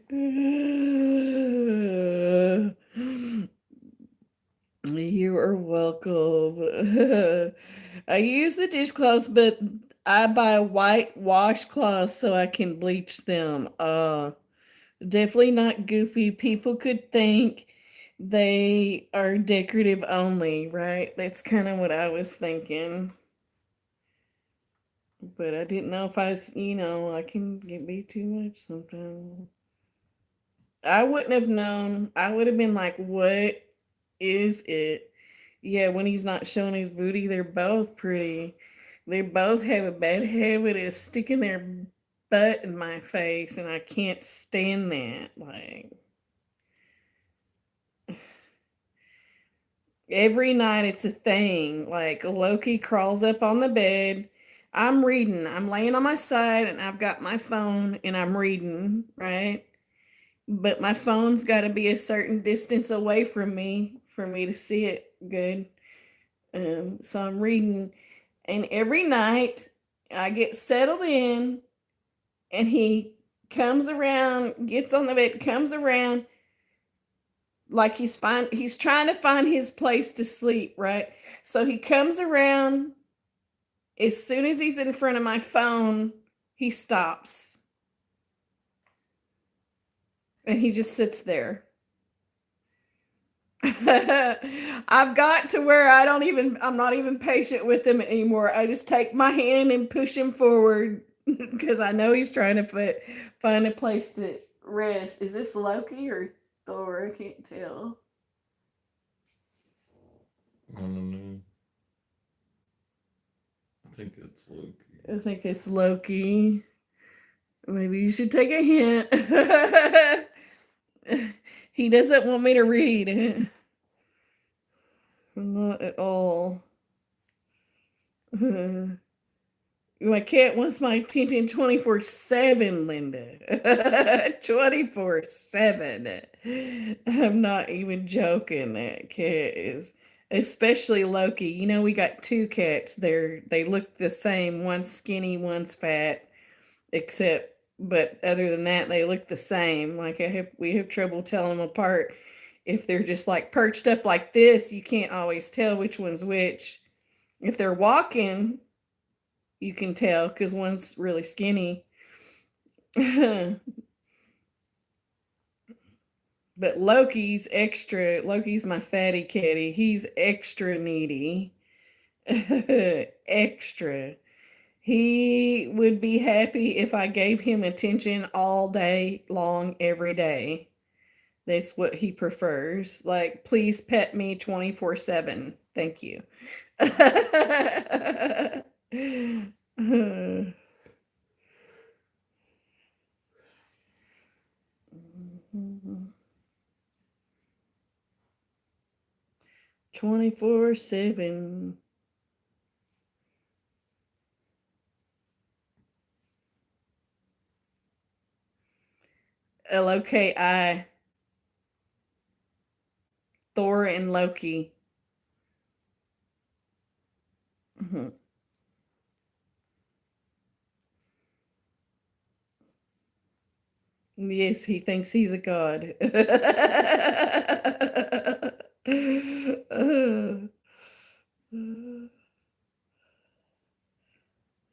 Speaker 1: are welcome. I use the dishcloths, but I buy white washcloths so I can bleach them. Definitely not goofy. People could think they are decorative only, right? That's kind of what I was thinking. But I didn't know if I can be too much sometimes. I wouldn't have known. I would have been like, what is it? Yeah, when he's not showing his booty, they're both pretty. They both have a bad habit of sticking their butt in my face, and I can't stand that. Like, every night it's a thing. Like, Loki crawls up on the bed. I'm reading. I'm laying on my side, and I've got my phone, and I'm reading, right? But my phone's got to be a certain distance away from me for me to see it good. So I'm reading, and every night I get settled in, and he comes around, gets on the bed, comes around like he's trying to find his place to sleep, right? So he comes around. As soon as he's in front of my phone, he stops, and he just sits there. I've got to where I'm not even patient with him anymore. I just take my hand and push him forward because I know he's trying to find a place to rest. Is this Loki or Thor? I can't tell.
Speaker 2: I don't know. I think it's Loki.
Speaker 1: I think it's Loki. Maybe you should take a hint. He doesn't want me to read. Not at all. My cat wants my attention 24/7, Linda. 24/7. I'm not even joking. That cat is, especially Loki. You know, we got two cats. They look the same. One's skinny, one's fat. But other than that, they look the same. Like we have trouble telling them apart. If they're just like perched up like this, you can't always tell which one's which. If they're walking, you can tell because one's really skinny. But Loki's extra. Loki's my fatty kitty. He's extra needy. Extra. He would be happy if I gave him attention all day long, every day. That's what he prefers. Like, please pet me 24/7. Thank you. 24/7. Loki, Thor and Loki. Mhm. Yes, he thinks he's a god.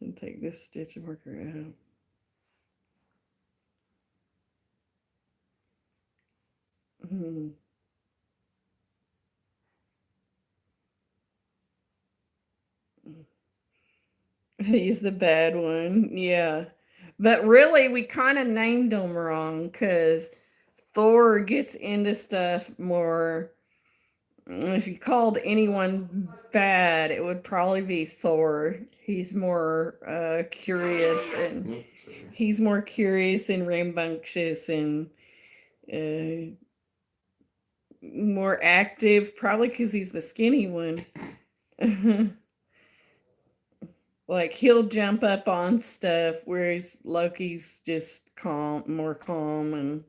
Speaker 1: And take this stitch marker out. He's the bad one. Yeah. But really, we kind of named him wrong because Thor gets into stuff more. If you called anyone bad, it would probably be Thor. He's more curious and rambunctious and uh, more active, probably because he's the skinny one. Like he'll jump up on stuff, whereas Loki's just more calm and.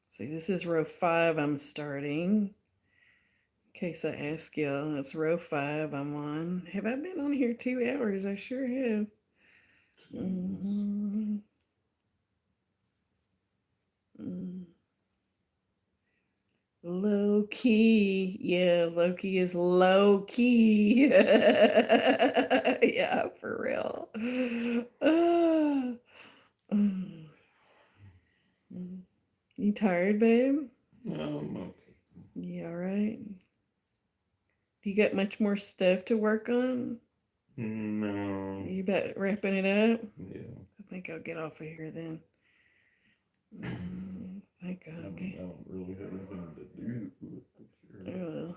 Speaker 1: See, this is row 5 I'm starting. In case I ask y'all, it's row 5 I'm on. Have I been on here 2 hours? I sure have. Mhm. Mm. Low key. Yeah, Loki is low key. Yeah, for real. Ah. Mm. Mm. You tired, babe?
Speaker 2: Okay.
Speaker 1: You all right? Do you got much more stuff to work on?
Speaker 2: No.
Speaker 1: You about wrapping it up?
Speaker 2: Yeah.
Speaker 1: I think I'll get off of here then. I think
Speaker 2: I
Speaker 1: I'll
Speaker 2: mean, I
Speaker 1: get.
Speaker 2: don't really have anything to do with it.
Speaker 1: Oh,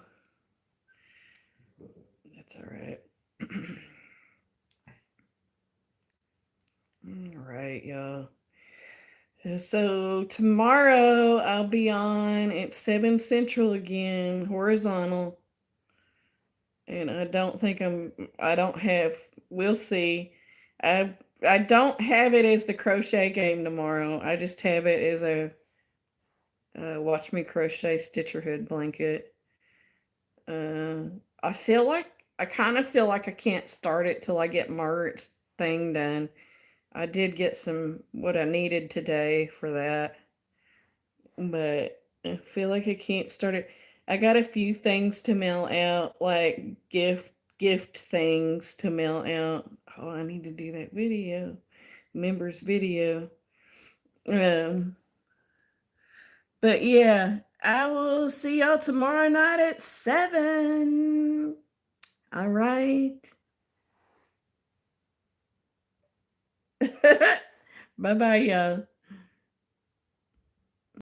Speaker 2: But,
Speaker 1: that's all right. All right, y'all. So tomorrow I'll be on at 7 Central again, horizontal. And I don't have, we'll see. I don't have it as the crochet game tomorrow. I just have it as a watch me crochet Stitcherhood blanket. I feel like, I kind of feel like I can't start it till I get Margaret's thing done. I did get what I needed today for that, but I feel like I can't start it. I got a few things to mail out, like gift things to mail out. Oh, I need to do that video, members video. Um, but yeah, I will see y'all tomorrow night at 7. All right. Bye bye, y'all.